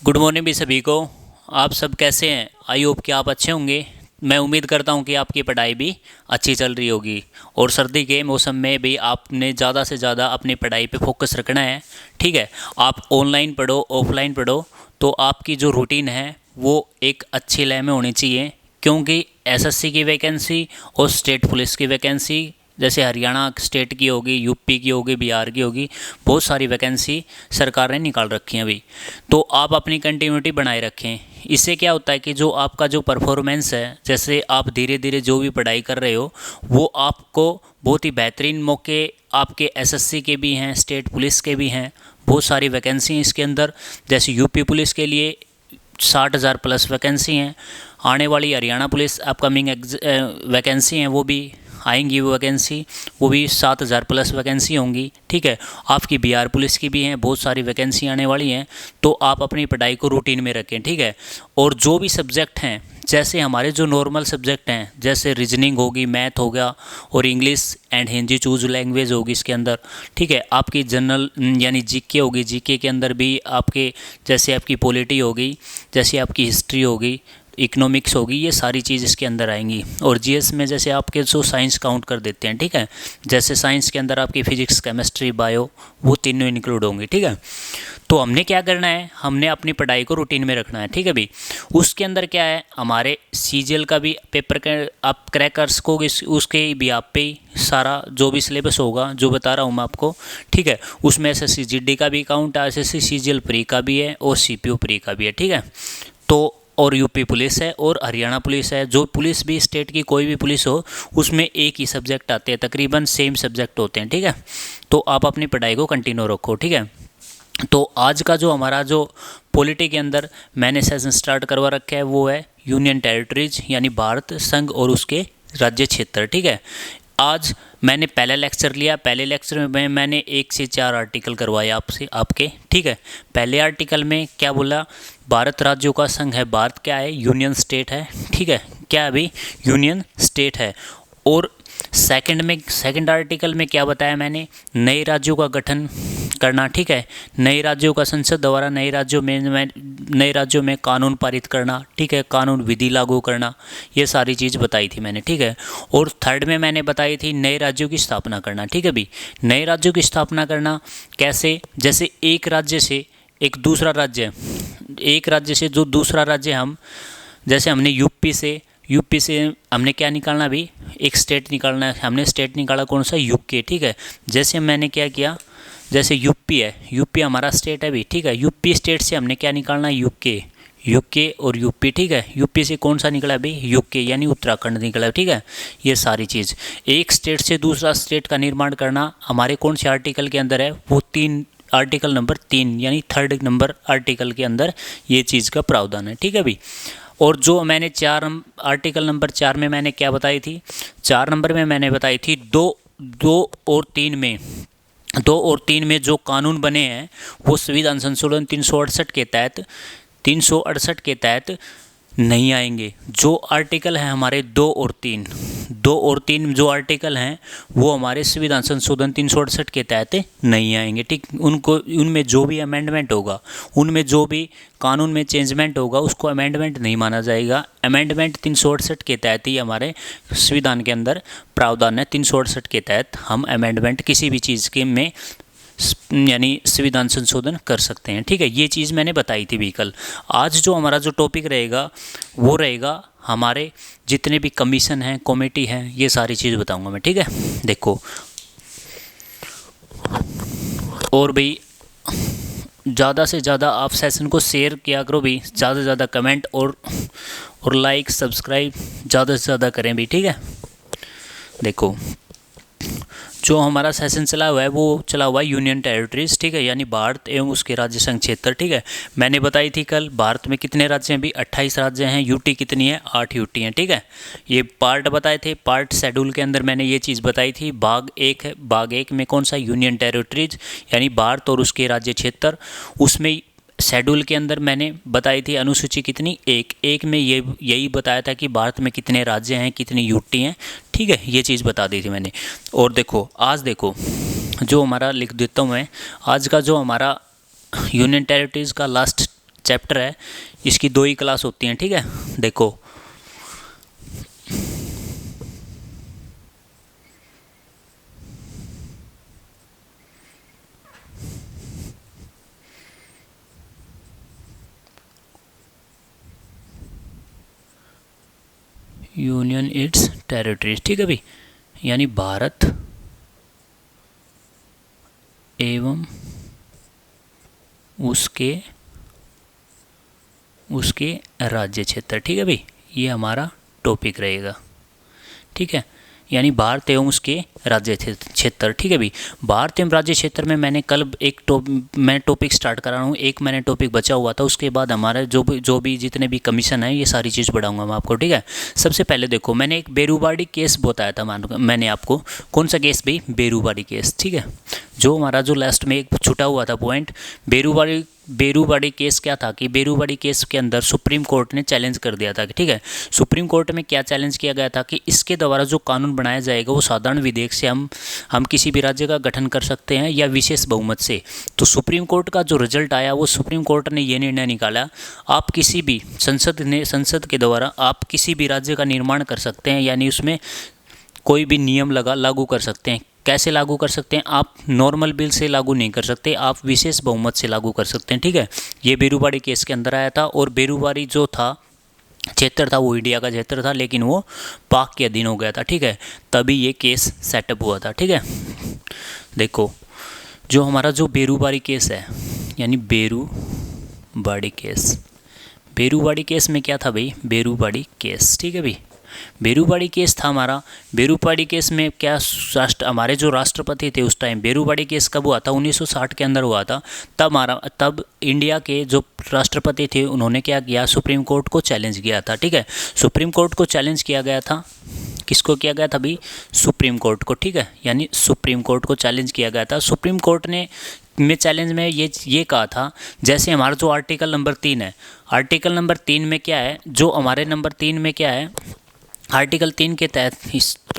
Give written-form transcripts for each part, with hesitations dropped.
Good morning भी सभी को। आप सब कैसे हैं? आई होप कि आप अच्छे होंगे। मैं उम्मीद करता हूं कि आपकी पढ़ाई भी अच्छी चल रही होगी और सर्दी के मौसम में भी आपने ज़्यादा से ज़्यादा अपनी पढ़ाई पे फोकस रखना है। ठीक है, आप ऑनलाइन पढ़ो ऑफलाइन पढ़ो, तो आपकी जो रूटीन है वो एक अच्छी लय में होनी चाहिए, क्योंकि एसएससी की वैकेंसी और स्टेट पुलिस की वैकेंसी जैसे हरियाणा स्टेट की होगी, यूपी की होगी, बिहार की होगी, बहुत सारी वैकेंसी सरकार ने निकाल रखी हैं अभी। तो आप अपनी कंटिन्यूटी बनाए रखें। इससे क्या होता है कि जो आपका जो परफॉर्मेंस है, जैसे आप धीरे धीरे जो भी पढ़ाई कर रहे हो, वो आपको बहुत ही बेहतरीन मौके आपके एसएससी के भी हैं, स्टेट पुलिस के भी हैं, बहुत सारी वैकेंसी हैं इसके अंदर। जैसे यूपी पुलिस के लिए 60,000 प्लस वैकेंसी हैं। आने वाली हरियाणा पुलिस अपकमिंग वैकेंसी हैं, वो भी आएंगी, वो वैकेंसी वो भी 7,000 प्लस वैकेंसी होंगी। ठीक है, आपकी बिहार पुलिस की भी हैं, बहुत सारी वैकेंसी आने वाली हैं। तो आप अपनी पढ़ाई को रूटीन में रखें। ठीक है, और जो भी सब्जेक्ट हैं, जैसे हमारे जो नॉर्मल सब्जेक्ट हैं, जैसे रीजनिंग होगी, मैथ हो गया और English and Hindi choose language होगी इसके अंदर। ठीक है, आपकी जनरल यानी जीके होगी, जीके के अंदर भी आपके जैसे आपकी पॉलिटी होगी, जैसे आपकी हिस्ट्री होगी, इकोनॉमिक्स होगी, ये सारी चीज़ इसके अंदर आएंगी। और जीएस में जैसे आपके जो साइंस काउंट कर देते हैं, ठीक है, जैसे साइंस के अंदर आपकी फिजिक्स, केमिस्ट्री, बायो, वो तीनों इंक्लूड होंगी। ठीक है, तो हमने क्या करना है, हमने अपनी पढ़ाई को रूटीन में रखना है। ठीक है भी, उसके अंदर क्या है, हमारे सीजीएल का भी पेपर आप क्रैक कर सकोगे, उसके भी आप पे सारा जो भी सिलेबस होगा जो बता रहा हूँ मैं आपको। ठीक है, उसमें एसएससी जीडी का भी काउंट है, एसएससी सीजीएल प्री का भी है और सीपीओ प्री का भी है। ठीक है, तो और यूपी पुलिस है और हरियाणा पुलिस है। जो पुलिस भी स्टेट की कोई भी पुलिस हो, उसमें एक ही सब्जेक्ट आते हैं, तकरीबन सेम सब्जेक्ट होते हैं। ठीक है, तो आप अपनी पढ़ाई को कंटिन्यू रखो। ठीक है, तो आज का जो हमारा जो पॉलिटी के अंदर मैंने सेशन स्टार्ट करवा रखा है वो है यूनियन टेरिटरीज यानी भारत संघ और उसके राज्य क्षेत्र। ठीक है, आज मैंने पहला लेक्चर लिया। पहले लेक्चर में मैंने 1 से 4 आर्टिकल करवाए आपसे आपके। ठीक है, पहले आर्टिकल में क्या बोला, भारत राज्यों का संघ है, भारत क्या है, यूनियन स्टेट है। ठीक है, क्या अभी यूनियन स्टेट है। और सेकंड आर्टिकल में क्या बताया मैंने, नए राज्यों का गठन करना। ठीक है, नए राज्यों का संसद द्वारा नए राज्यों में कानून पारित करना। ठीक है, कानून विधि लागू करना, ये सारी चीज़ बताई थी मैंने। ठीक है, और थर्ड में मैंने बताई थी नए राज्यों की स्थापना करना। ठीक है भी, नए राज्यों की स्थापना करना कैसे, जैसे एक राज्य से एक दूसरा राज्य, एक राज्य से जो दूसरा राज्य, हम जैसे हमने यूपी से हमने क्या निकालना, भी एक स्टेट निकालना है। हमने स्टेट निकाला कौन सा, यूके। ठीक है, जैसे मैंने क्या किया, जैसे यूपी है, यूपी हमारा स्टेट है भी। ठीक है, यूपी स्टेट से हमने क्या निकालना है, यूके और यूपी। ठीक है, यूपी से कौन सा निकला भी, यूके यानी उत्तराखंड निकला। ठीक है, ये सारी चीज़ एक स्टेट से दूसरा स्टेट का निर्माण करना हमारे कौन से आर्टिकल के अंदर है, वो आर्टिकल नंबर 3 यानी थर्ड नंबर आर्टिकल के अंदर ये चीज़ का प्रावधान है। ठीक है भी, और जो मैंने आर्टिकल नंबर 4 में मैंने क्या बताई थी, 4 नंबर में मैंने बताई थी 2 और 3 में जो कानून बने हैं वो संविधान संशोधन 368 के तहत नहीं आएंगे। जो आर्टिकल हैं हमारे 2 और 3 जो आर्टिकल हैं वो हमारे संविधान संशोधन 368 के तहत नहीं आएंगे। ठीक, उनमें जो भी अमेंडमेंट होगा, उनमें जो भी कानून में चेंजमेंट होगा, उसको अमेंडमेंट नहीं माना जाएगा। अमेंडमेंट 368 के तहत ही हमारे संविधान के अंदर प्रावधान है। 368 के तहत हम अमेंडमेंट किसी भी चीज़ के में यानी संविधान संशोधन कर सकते हैं। ठीक है, ये चीज़ मैंने बताई थी भी कल। आज जो हमारा जो टॉपिक रहेगा वो रहेगा हमारे जितने भी कमीशन हैं, कमेटी हैं, ये सारी चीज़ बताऊंगा मैं। ठीक है, देखो, और भाई ज़्यादा से ज़्यादा आप सेशन को शेयर किया करो भी, ज़्यादा से ज़्यादा कमेंट और लाइक सब्सक्राइब ज़्यादा से ज़्यादा करें भी। ठीक है, देखो, जो हमारा सेशन चला हुआ है वो चला हुआ है यूनियन टेरिटरीज। ठीक है, यानी भारत एवं उसके राज्य संघ क्षेत्र। ठीक है, मैंने बताई थी कल भारत में कितने राज्य हैं भी, 28 राज्य हैं। यूटी कितनी है, 8 यूटी हैं। ठीक है, ये पार्ट बताए थे, पार्ट शेड्यूल के अंदर मैंने ये चीज़ बताई थी। भाग 1 है, भाग 1 में कौन सा, यूनियन टेरिटरीज यानी भारत और उसके राज्य क्षेत्र। उसमें शेड्यूल के अंदर मैंने बताई थी अनुसूची कितनी, एक में यही बताया था कि भारत में कितने राज्य हैं, कितनी यूटी हैं। ठीक है, ये चीज़ बता दी थी मैंने। और देखो, आज देखो जो हमारा लिख देता हूँ मैं, आज का जो हमारा यूनियन टेरिटरीज का लास्ट चैप्टर है, इसकी 2 ही क्लास होती हैं, ठीक है। देखो यूनियन इट्स टेरिटरीज, ठीक है भाई, यानी भारत एवं उसके राज्य क्षेत्र, ठीक है भाई, ये हमारा टॉपिक रहेगा, ठीक है। यानी भारत एवं उसके राज्य क्षेत्र, ठीक है भाई। भारत एवं राज्य क्षेत्र में मैंने कल मैं टॉपिक स्टार्ट करा रहा हूँ, एक मैंने टॉपिक बचा हुआ था, उसके बाद हमारा जो भी जितने भी कमीशन है ये सारी चीज़ बढ़ाऊंगा मैं आपको, ठीक है। सबसे पहले देखो, मैंने एक बेरूबाड़ी केस बताया था मैंने आपको, कौन सा केस भाई, बेरूबाड़ी केस, ठीक है। जो हमारा जो लास्ट में एक छूटा हुआ था पॉइंट, बेरूबाड़ी केस क्या था कि बेरूबाड़ी केस के अंदर सुप्रीम कोर्ट ने चैलेंज कर दिया था, ठीक है। सुप्रीम कोर्ट में क्या चैलेंज किया गया था कि इसके द्वारा जो कानून बनाया जाएगा वो साधारण विधेयक से हम किसी भी राज्य का गठन कर सकते हैं या विशेष बहुमत से। तो सुप्रीम कोर्ट का जो रिजल्ट आया वो सुप्रीम कोर्ट ने ये निर्णय निकाला, आप किसी भी संसद के द्वारा आप किसी भी राज्य का निर्माण कर सकते हैं, यानी उसमें कोई भी नियम लागू कर सकते हैं। कैसे लागू कर सकते हैं, आप नॉर्मल बिल से लागू नहीं कर सकते, आप विशेष बहुमत से लागू कर सकते हैं, ठीक है। ये बेरूबाड़ी केस के अंदर आया था, और बेरूबाड़ी जो था क्षेत्र था वो इंडिया का क्षेत्र था, लेकिन वो पाक के अधीन हो गया था, ठीक है। तभी ये केस सेटअप हुआ था, ठीक है। देखो जो हमारा जो बेरूबाड़ी केस है, यानी बेरूबाड़ी केस में क्या था भाई, बेरूबाड़ी केस, ठीक है भाई। बेरूबाड़ी केस था हमारा। बेरूबाड़ी केस में क्या हमारे जो राष्ट्रपति थे उस टाइम, बेरूबाड़ी केस कब हुआ था, 1960 के अंदर हुआ था। तब इंडिया के जो राष्ट्रपति थे उन्होंने क्या किया, सुप्रीम कोर्ट को चैलेंज किया था, ठीक है। सुप्रीम कोर्ट को चैलेंज किया गया था, किसको किया गया था भाई, सुप्रीम कोर्ट को, ठीक है। यानी सुप्रीम कोर्ट को चैलेंज किया गया था। सुप्रीम कोर्ट ने चैलेंज में ये कहा था, जैसे हमारा जो आर्टिकल नंबर 3 है, आर्टिकल नंबर 3 में क्या है, जो हमारे नंबर 3 में क्या है, आर्टिकल 3 के तहत,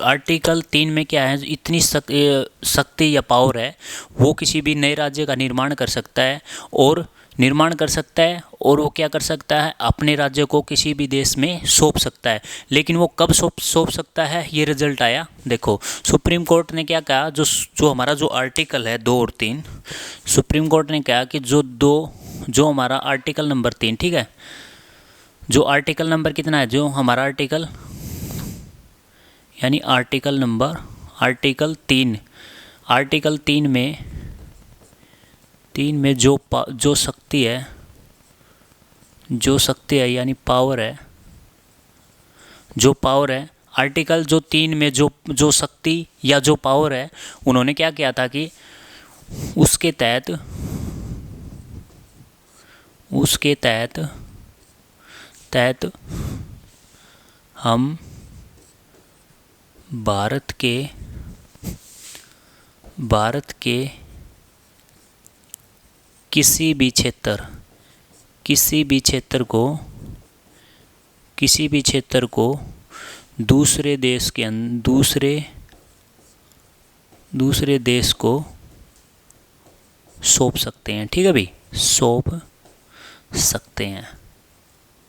आर्टिकल 3 में क्या है, इतनी शक्ति या पावर है, वो किसी भी नए राज्य का निर्माण कर सकता है, और वो क्या कर सकता है, अपने राज्य को किसी भी देश में सौंप सकता है। लेकिन वो कब सौंप सकता है, ये रिजल्ट आया। देखो सुप्रीम कोर्ट ने क्या कहा, जो हमारा जो आर्टिकल है 2 और 3, सुप्रीम कोर्ट ने कहा कि जो हमारा आर्टिकल नंबर 3, ठीक है, जो आर्टिकल नंबर कितना है, जो हमारा आर्टिकल, यानी आर्टिकल 3 में जो शक्ति है, यानी पावर है, आर्टिकल जो 3 में जो शक्ति या जो पावर है, उन्होंने क्या किया था कि उसके तहत हम भारत के किसी भी क्षेत्र को दूसरे देश को सौंप सकते हैं, ठीक है भाई, सौंप सकते हैं,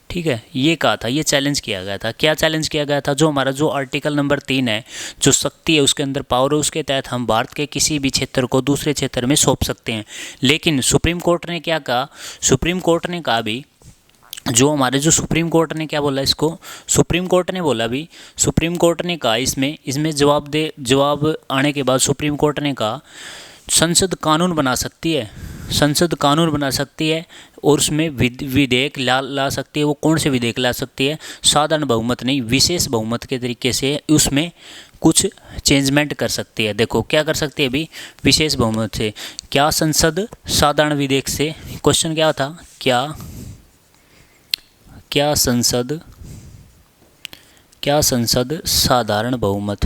ठीक है। ये कहा था, ये चैलेंज किया गया था। क्या चैलेंज किया गया था, जो हमारा जो आर्टिकल नंबर 3 है, जो शक्ति है उसके अंदर पावर है, उसके तहत हम भारत के किसी भी क्षेत्र को दूसरे क्षेत्र में सौंप सकते हैं। लेकिन सुप्रीम कोर्ट ने क्या कहा, सुप्रीम कोर्ट ने कहा भी, सुप्रीम कोर्ट ने क्या बोला इसको, सुप्रीम कोर्ट ने बोला भी, सुप्रीम कोर्ट ने कहा इसमें जवाब आने के बाद सुप्रीम कोर्ट ने कहा संसद कानून बना सकती है, और उसमें विधेयक ला सकती है। वो कौन से विधेयक ला सकती है, साधारण बहुमत नहीं, विशेष बहुमत के तरीके से उसमें कुछ चेंजमेंट कर सकती है। देखो क्या कर सकती है अभी, विशेष बहुमत से। क्या संसद साधारण विधेयक से, क्वेश्चन क्या था, क्या संसद साधारण बहुमत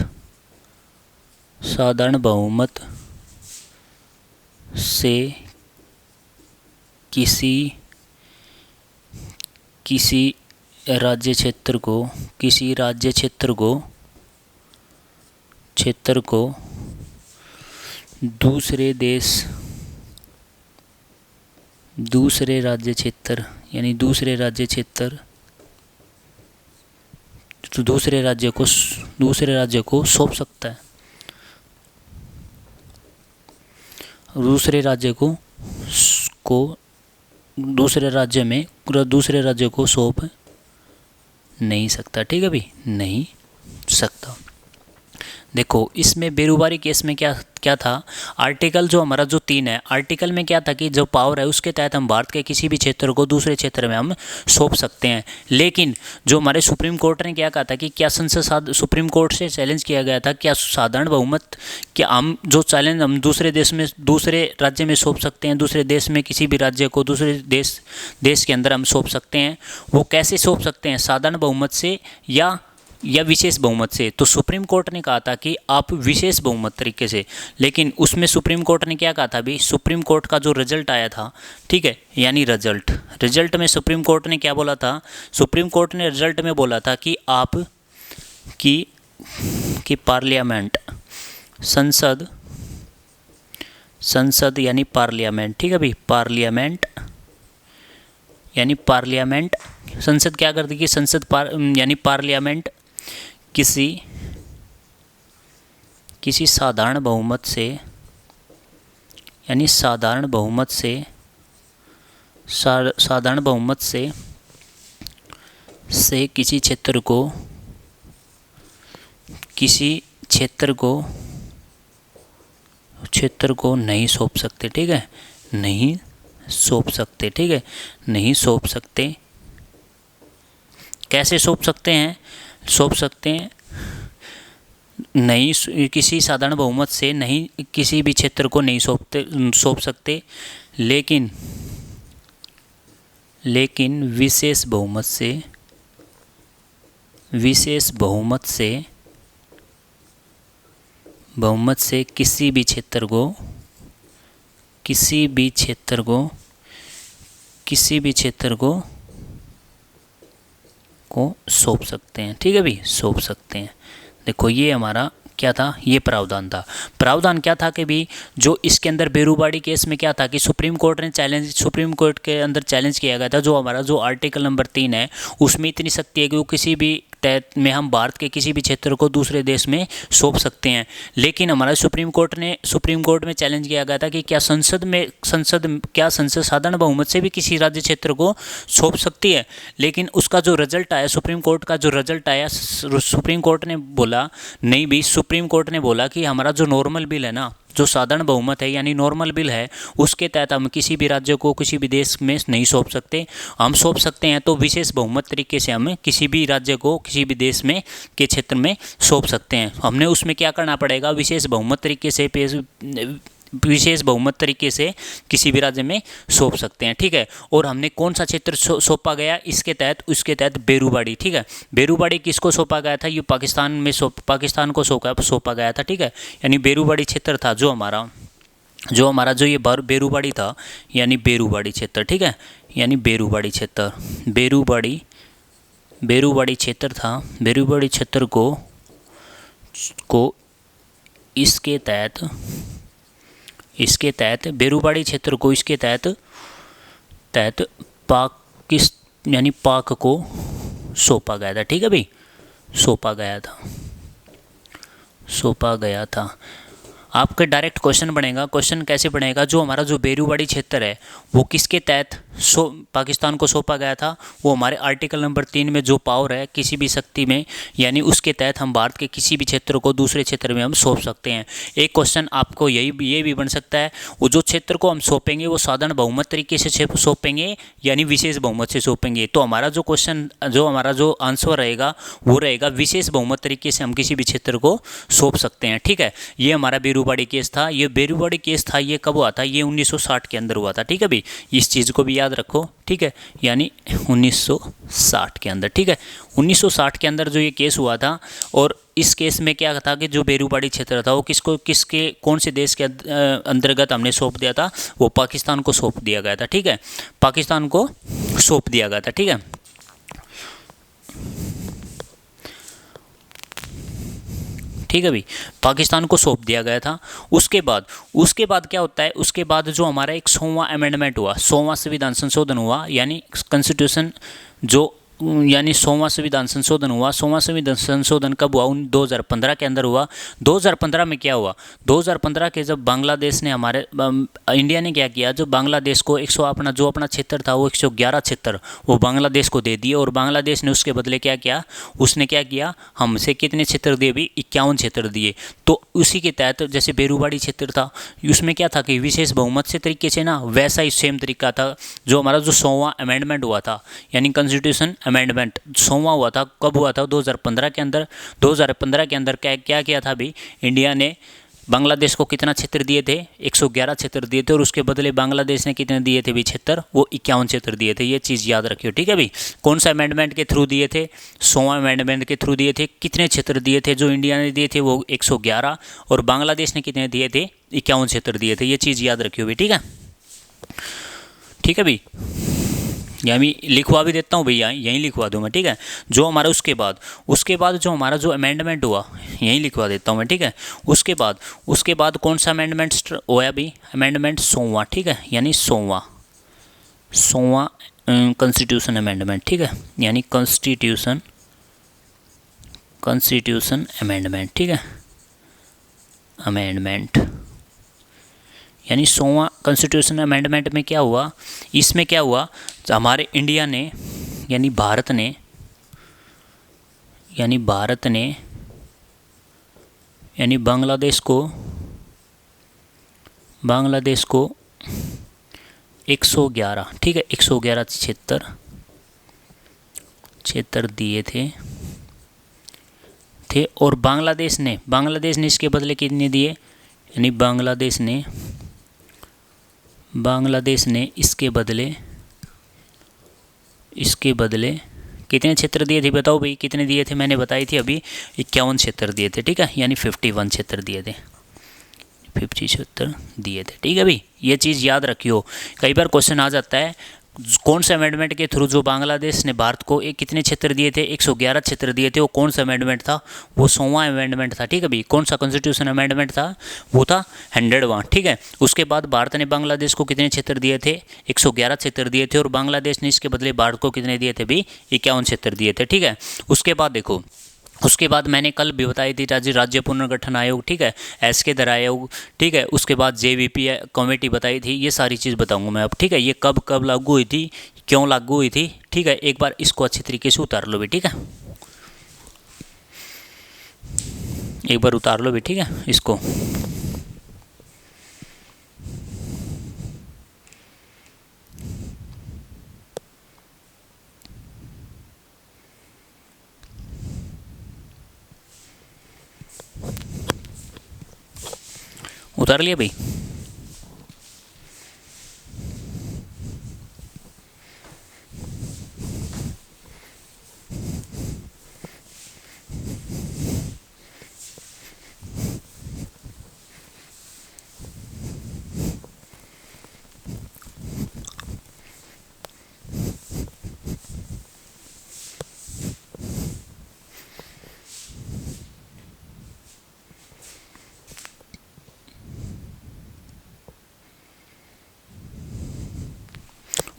से किसी राज्य क्षेत्र को दूसरे राज्य क्षेत्र यानी दूसरे राज्य क्षेत्र, तो दूसरे राज्य को सौंप सकता है, दूसरे राज्य को दूसरे राज्य को सौंप नहीं सकता। ठीक है भाई, नहीं सकता। देखो इसमें बेरोबारी केस में क्या था, आर्टिकल जो हमारा जो 3 है, आर्टिकल में क्या था कि जो पावर है उसके तहत हम भारत के किसी भी क्षेत्र को दूसरे क्षेत्र में हम सौंप सकते हैं। लेकिन जो हमारे सुप्रीम कोर्ट ने क्या कहा था कि क्या सुप्रीम कोर्ट से चैलेंज किया गया था, क्या साधारण बहुमत, क्या हम जो चैलेंज हम दूसरे राज्य में सौंप सकते हैं, दूसरे देश में किसी भी राज्य को दूसरे देश के अंदर हम सौंप सकते हैं, वो कैसे सौंप सकते हैं, साधारण बहुमत से या विशेष बहुमत से। तो सुप्रीम कोर्ट ने कहा था कि आप विशेष बहुमत तरीके से, लेकिन उसमें सुप्रीम कोर्ट ने क्या कहा था भी, सुप्रीम कोर्ट का जो रिजल्ट आया था, ठीक है, यानी रिजल्ट में सुप्रीम कोर्ट ने क्या बोला था, सुप्रीम कोर्ट ने रिजल्ट में बोला था कि आप की पार्लियामेंट, संसद यानी पार्लियामेंट, ठीक है भाई, पार्लियामेंट यानी पार्लियामेंट, संसद क्या करती है, संसद यानी पार्लियामेंट किसी साधारण बहुमत से यानी साधारण बहुमत से किसी क्षेत्र को नहीं सौंप सकते। ठीक है, नहीं सौंप सकते। ठीक है, नहीं सौंप सकते। कैसे सौंप सकते हैं, नहीं किसी साधारण बहुमत से नहीं किसी भी क्षेत्र को नहीं सौंप सकते, लेकिन विशेष बहुमत से किसी भी क्षेत्र को सौंप सकते हैं। ठीक है भाई, सौंप सकते हैं। देखो ये हमारा क्या था, ये प्रावधान था। प्रावधान क्या था कि भी जो इसके अंदर बेरूबाड़ी केस में क्या था कि सुप्रीम कोर्ट के अंदर चैलेंज किया गया था, जो हमारा जो आर्टिकल नंबर 3 है उसमें इतनी शक्ति है कि वो किसी भी तहत में हम भारत के किसी भी क्षेत्र को दूसरे देश में सौंप सकते हैं। लेकिन हमारा सुप्रीम कोर्ट में चैलेंज किया गया था कि क्या संसद साधारण बहुमत से भी किसी राज्य क्षेत्र को सौंप सकती है। लेकिन उसका जो रिजल्ट आया, सुप्रीम कोर्ट ने बोला नहीं भी, सुप्रीम कोर्ट ने बोला कि हमारा जो नॉर्मल बिल है ना, जो साधारण बहुमत है यानी नॉर्मल बिल है, उसके तहत हम किसी भी राज्य को किसी भी देश में नहीं सौंप सकते। हम सौंप सकते हैं तो विशेष बहुमत तरीके से हम किसी भी राज्य को किसी भी देश में के क्षेत्र में सौंप सकते हैं। हमने उसमें क्या करना पड़ेगा, विशेष बहुमत तरीके से किसी भी राज्य में सौंप सकते हैं। ठीक है, और हमने कौन सा क्षेत्र सौंपा गया उसके तहत बेरूबाड़ी। ठीक है, बेरूबाड़ी किसको सौंपा गया था, ये पाकिस्तान को सौंपा गया था। ठीक है, यानी बेरूबाड़ी क्षेत्र था जो हमारा जो ये बेरूबाड़ी था, यानी बेरूबाड़ी क्षेत्र। ठीक है, यानी बेरूबाड़ी क्षेत्र था। बेरूबाड़ी क्षेत्र को इसके तहत बेरूबाड़ी क्षेत्र को इसके तहत पाक को सौंपा गया था। ठीक है भाई, सौंपा गया था। आपका डायरेक्ट क्वेश्चन बनेगा, क्वेश्चन कैसे बनेगा, जो हमारा जो बेरूबाड़ी क्षेत्र है वो किसके तहत पाकिस्तान को सौंपा गया था, वो हमारे आर्टिकल नंबर 3 में जो पावर है किसी भी शक्ति में, यानी उसके तहत हम भारत के किसी भी क्षेत्र को दूसरे क्षेत्र में हम सौंप सकते हैं। एक क्वेश्चन आपको ये भी बन सकता है, वो जो क्षेत्र को हम सौंपेंगे वो साधारण बहुमत तरीके से सौंपेंगे यानी विशेष बहुमत से सौंपेंगे। तो हमारा जो आंसर रहेगा वो रहेगा विशेष बहुमत तरीके से हम किसी भी क्षेत्र को सौंप सकते हैं। ठीक है, ये हमारा बेरूबाड़ी केस था। ये बेरूबाड़ी केस था, ये कब हुआ था, ये 1960 के अंदर हुआ था। ठीक है भाई, इस चीज़ को भी याद रखो। ठीक है, यानी 1960 के अंदर। ठीक है, 1960 के अंदर जो ये केस हुआ था, और इस केस में क्या था कि जो बेरूबाड़ी क्षेत्र था वो कौन से देश के अंतर्गत हमने सौंप दिया था, वो पाकिस्तान को सौंप दिया गया था। ठीक है, पाकिस्तान को सौंप दिया गया था। ठीक है, ठीक है भाई, पाकिस्तान को सौंप दिया गया था। उसके बाद क्या होता है, उसके बाद जो हमारा एक 100वां अमेंडमेंट हुआ, 100वां संविधान संशोधन हुआ, यानी कॉन्स्टिट्यूशन जो यानी 100वां संविधान संशोधन हुआ। 100वां संविधान संशोधन कब हुआ? 2015 के अंदर हुआ। 2015 में क्या हुआ? 2015 के जब बांग्लादेश ने इंडिया ने क्या किया, जो बांग्लादेश को अपना क्षेत्र था वो 111 क्षेत्र वो बांग्लादेश को दे दिए, और बांग्लादेश ने उसके बदले क्या किया, उसने क्या किया, हमसे कितने क्षेत्र दिए भी? 51 क्षेत्र दिए। तो उसी के तहत जैसे बेरूबाड़ी क्षेत्र था, उसमें क्या था कि विशेष बहुमत से तरीके से ना, वैसा ही सेम तरीका था जो हमारा जो 100वां अमेंडमेंट हुआ था, यानी कॉन्स्टिट्यूशन अमेंडमेंट 100वां हुआ था। कब हुआ था? 2015 के अंदर। 2015 के अंदर क्या क्या किया था भी? इंडिया ने बांग्लादेश को कितना क्षेत्र दिए थे? 111 क्षेत्र दिए थे, और उसके बदले बांग्लादेश ने कितने दिए थे भी क्षेत्र? वो 51 क्षेत्र दिए थे। ये चीज़ याद रखियो, ठीक है भाई। कौन सा अमेंडमेंट के थ्रू दिए थे? 100वां अमेंडमेंट के थ्रू दिए थे। कितने क्षेत्र दिए थे? जो इंडिया ने दिए थे वो 111, और बांग्लादेश ने कितने दिए थे? 51 क्षेत्र दिए थे। ये चीज़ याद रखियो भाई, ठीक है। ठीक है भाई, या मैं लिखवा भी देता हूँ भैया, यहीं लिखवा दूँ मैं, ठीक है। जो हमारा उसके बाद जो हमारा जो अमेंडमेंट हुआ, यहीं लिखवा देता हूँ मैं, ठीक है। उसके बाद कौन सा अमेंडमेंट हुआ भी? अमेंडमेंट 100वां, ठीक है, यानी 100वां कॉन्स्टिट्यूशन अमेंडमेंट, ठीक है, यानी कॉन्स्टिट्यूशन अमेंडमेंट, ठीक है, अमेंडमेंट यानी 100वां कॉन्स्टिट्यूशन अमेंडमेंट में क्या हुआ? इसमें क्या हुआ, हमारे इंडिया ने यानी भारत ने बांग्लादेश को 111, ठीक है, 111 क्षेत्र दिए थे, और बांग्लादेश ने इसके बदले कितने दिए? यानी बांग्लादेश ने इसके बदले कितने क्षेत्र दिए थे? बताओ भाई, कितने दिए थे? मैंने बताई थी अभी, 51 क्षेत्र दिए थे, ठीक है, यानी 51 क्षेत्र दिए थे, 50 क्षेत्र दिए थे, ठीक है भाई। ये चीज़ याद रखियो, कई बार क्वेश्चन आ जाता है, कौन से अमेंडमेंट के थ्रू जो बांग्लादेश ने भारत को कितने क्षेत्र दिए थे? 111 क्षेत्र दिए थे। वो कौन सा अमेंडमेंट था? वो 100वां अमेंडमेंट था, ठीक है भाई। कौन सा कॉन्स्टिट्यूशन अमेंडमेंट था? वो था 100वां, ठीक है। उसके बाद भारत ने बांग्लादेश को कितने क्षेत्र दिए थे? 111 क्षेत्र दिए थे, और बांग्लादेश ने इसके बदले भारत को कितने दिए थे भी? 51 क्षेत्र दिए थे, ठीक है। उसके बाद देखो, उसके बाद मैंने कल भी बताई थी राज्य पुनर्गठन आयोग, ठीक है, एसके आयोग, ठीक है। उसके बाद जेवीपी कमेटी बताई थी। ये सारी चीज़ बताऊंगा मैं अब, ठीक है। ये कब लागू हुई थी, क्यों लागू हुई थी, ठीक है। एक बार इसको अच्छी तरीके से उतार लो भी, ठीक है, एक बार उतार लो भी, ठीक है, इसको। उतार लिया भाई?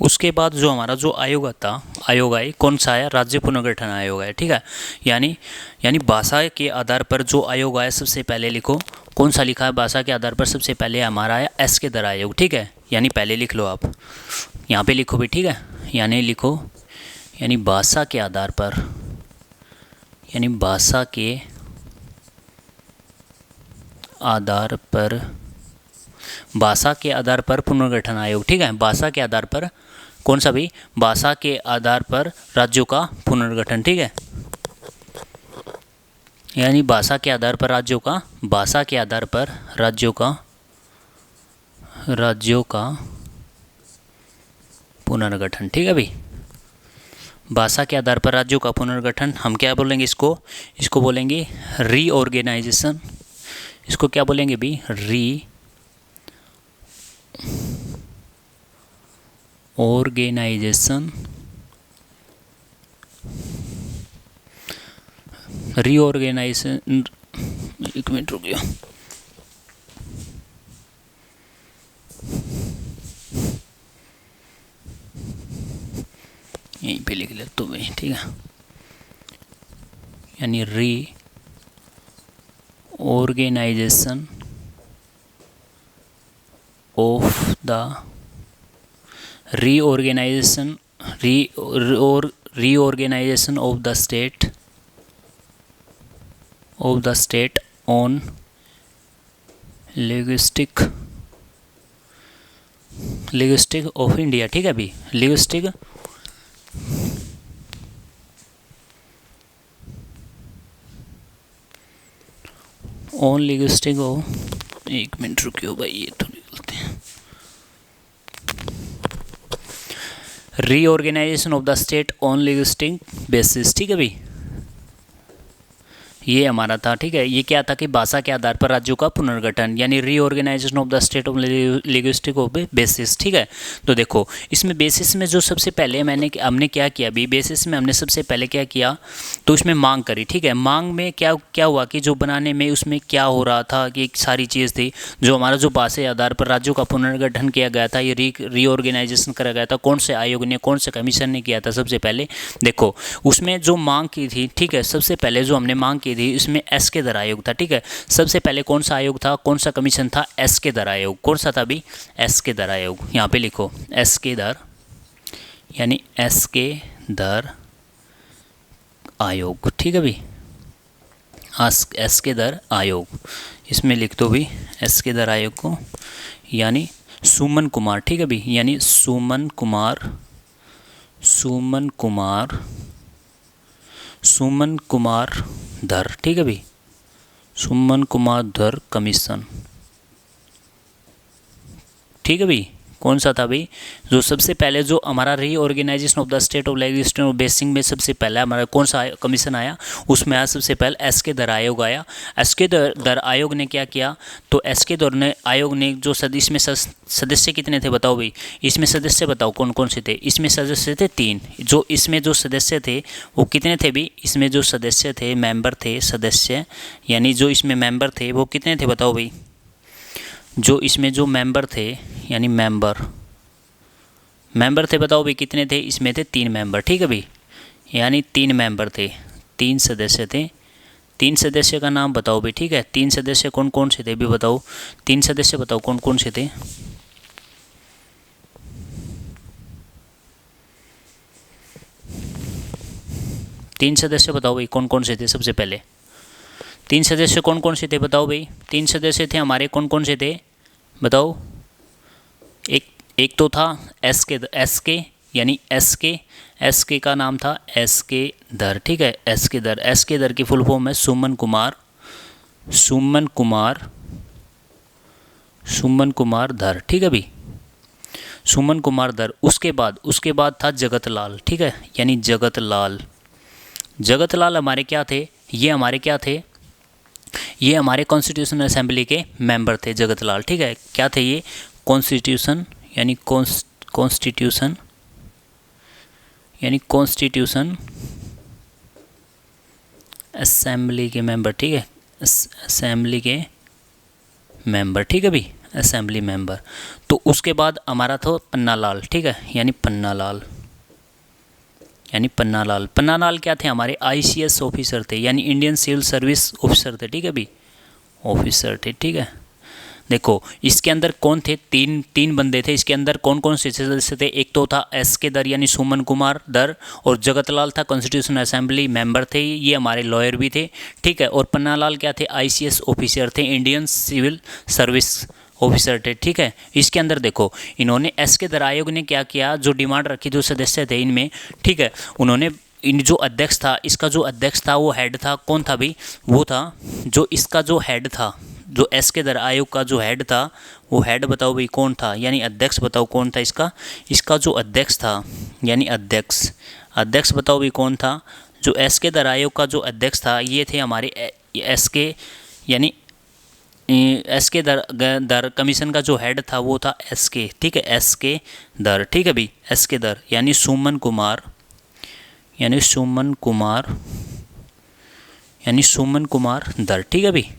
उसके बाद जो हमारा जो आयोग आए, कौन सा आया? राज्य पुनर्गठन आयोग है, ठीक है। यानी भाषा के आधार पर जो आयोग आया, सबसे पहले लिखो कौन सा लिखा है? भाषा के आधार पर सबसे पहले हमारा आया एसके दर आयोग, ठीक है। यानी पहले लिख लो आप, यहाँ पे लिखो भी, ठीक है, यानी लिखो, यानी भाषा के आधार पर, भाषा के आधार पर पुनर्गठन आयोग, ठीक है। भाषा के आधार पर कौन सा भी? भाषा के आधार पर राज्यों का पुनर्गठन, ठीक है, यानी भाषा के आधार पर राज्यों का पुनर्गठन, ठीक है भाई। भाषा के आधार पर राज्यों का पुनर्गठन हम क्या बोलेंगे? इसको बोलेंगे रीऑर्गेनाइजेशन। इसको क्या बोलेंगे भी? रीऑर्गेनाइजेशन एक मिनट रुकिए, यहीं पे लिख लेता हूँ भाई, ठीक है। यानी reorganization of the reorganization reorganization of the state on linguistic of India, ठीक है अभी लिंग्विस्टिक ऑन लिंग्विस्टिक ऑफ, एक मिनट रुकियो भाई, ये थोड़ी गलती है, reorganization of the state on linguistic basis, ठीक है भाई, ये हमारा था, ठीक है। ये क्या था कि भाषा के आधार पर राज्यों का पुनर्गठन, यानी reorganization of the state of linguistic of basis, ठीक है। तो देखो इसमें बेसिस में जो सबसे पहले हमने क्या किया, अभी बेसिस में हमने सबसे पहले क्या किया, तो इसमें मांग करी, ठीक है। मांग में क्या हुआ कि जो बनाने में उसमें क्या हो रहा था कि एक सारी चीज़ थी, जो हमारा जो भाषा के आधार पर राज्यों का पुनर्गठन किया गया था, ये रीऑर्गेनाइजेशन करा गया था, कौन से आयोग ने, कौन से कमीशन ने किया था, सबसे पहले देखो उसमें जो मांग की थी, ठीक है। सबसे पहले जो हमने मांग की थी इसमें एस के दर आयोग था, ठीक है। सबसे पहले कौन सा आयोग था, कौन सा कमीशन था, एस के दर आयोग। कौन सा था अभी, एस के दर आयोग, यहाँ पे लिखो एस के दर, यानी एस के दर आयोग, ठीक है भाई, एस के दर आयोग, इसमें लिख दो भी एस के दर आयोग को, यानी सुमन कुमार, ठीक है भाई, यानी सुमन कुमार धर, ठीक है भाई, सुमन कुमार धर कमीशन, ठीक है भाई। कौन सा था भाई, जो सबसे पहले जो हमारा reorganization of the state of linguistic of basing में सबसे पहला हमारा कौन सा कमीशन आया, उसमें आया सबसे पहले एस के दर आयोग आया। एस के दर आयोग ने क्या किया, तो एस के दर ने आयोग ने जो इसमें सदस्य कितने थे बताओ भाई, इसमें सदस्य बताओ कौन कौन से थे, इसमें सदस्य थे 3, जो इसमें जो सदस्य थे वो कितने थे भाई, इसमें जो सदस्य थे, मेंबर थे, सदस्य यानी जो इसमें मेंबर थे वो कितने थे बताओ भाई, जो इसमें जो मेंबर थे यानी मेंबर थे बताओ भाई कितने थे, इसमें थे 3 मेंबर, ठीक है भाई, यानी 3 मेंबर थे, 3 सदस्य थे। 3 सदस्य का नाम बताओ भाई, ठीक है। 3 सदस्य कौन कौन से थे भी बताओ, 3 सदस्य बताओ कौन कौन से थे, तीन सदस्य बताओ भाई कौन कौन से थे, सबसे पहले 3 सदस्य कौन कौन से थे बताओ भाई। 3 सदस्य थे हमारे, कौन कौन से थे बताओ, एक तो था एस के यानी एस के का नाम था एस के दर, ठीक है। एस के दर की फुल फॉर्म है सुमन कुमार धर, ठीक है भाई, सुमन कुमार धर। उसके बाद था जगत लाल, ठीक है, यानी जगत लाल हमारे क्या थे, ये हमारे कॉन्स्टिट्यूशन असेंबली के मेंबर थे जगत लाल, ठीक है। क्या थे ये, कॉन्स्टिट्यूशन असेंबली के मेंबर, ठीक है, असेंबली के मेंबर, ठीक है भाई, असेंबली मेंबर। तो उसके बाद हमारा था पन्ना लाल, ठीक है, यानी पन्ना लाल क्या थे हमारे, आईसीएस ऑफिसर थे, यानी इंडियन सिविल सर्विस ऑफिसर थे, ठीक है भाई, ऑफिसर थे, ठीक है। देखो इसके अंदर कौन थे, तीन बंदे थे इसके अंदर, कौन कौन से सदस्य थे, एक तो था एस के दर यानी सुमन कुमार दर, और जगत लाल था कॉन्स्टिट्यूशन असेंबली मेंबर थे, ये हमारे लॉयर भी थे, ठीक है। और पन्ना लाल क्या थे, आईसीएस ऑफिसर थे, इंडियन सिविल सर्विस ऑफिसर थे, ठीक है। इसके अंदर देखो इन्होंने एस के दर आयोग ने क्या किया, जो डिमांड रखी, जो सदस्य थे इनमें, ठीक है, उन्होंने इन जो अध्यक्ष था, इसका जो अध्यक्ष था वो हेड था, कौन था भाई, वो था जो इसका जो हेड था, जो एस के दर आयोग का जो हेड था, वो हेड बताओ भाई कौन था, यानी अध्यक्ष बताओ कौन था इसका जो अध्यक्ष था, यानी अध्यक्ष बताओ भाई कौन था, जो एस के दर आयोग का जो अध्यक्ष था, ये थे हमारे एस के यानी एस के दर कमीशन का जो हेड था वो था एस के, ठीक है, एस के दर, ठीक है भाई, एस के दर यानी सुमन कुमार दर, ठीक है भाई।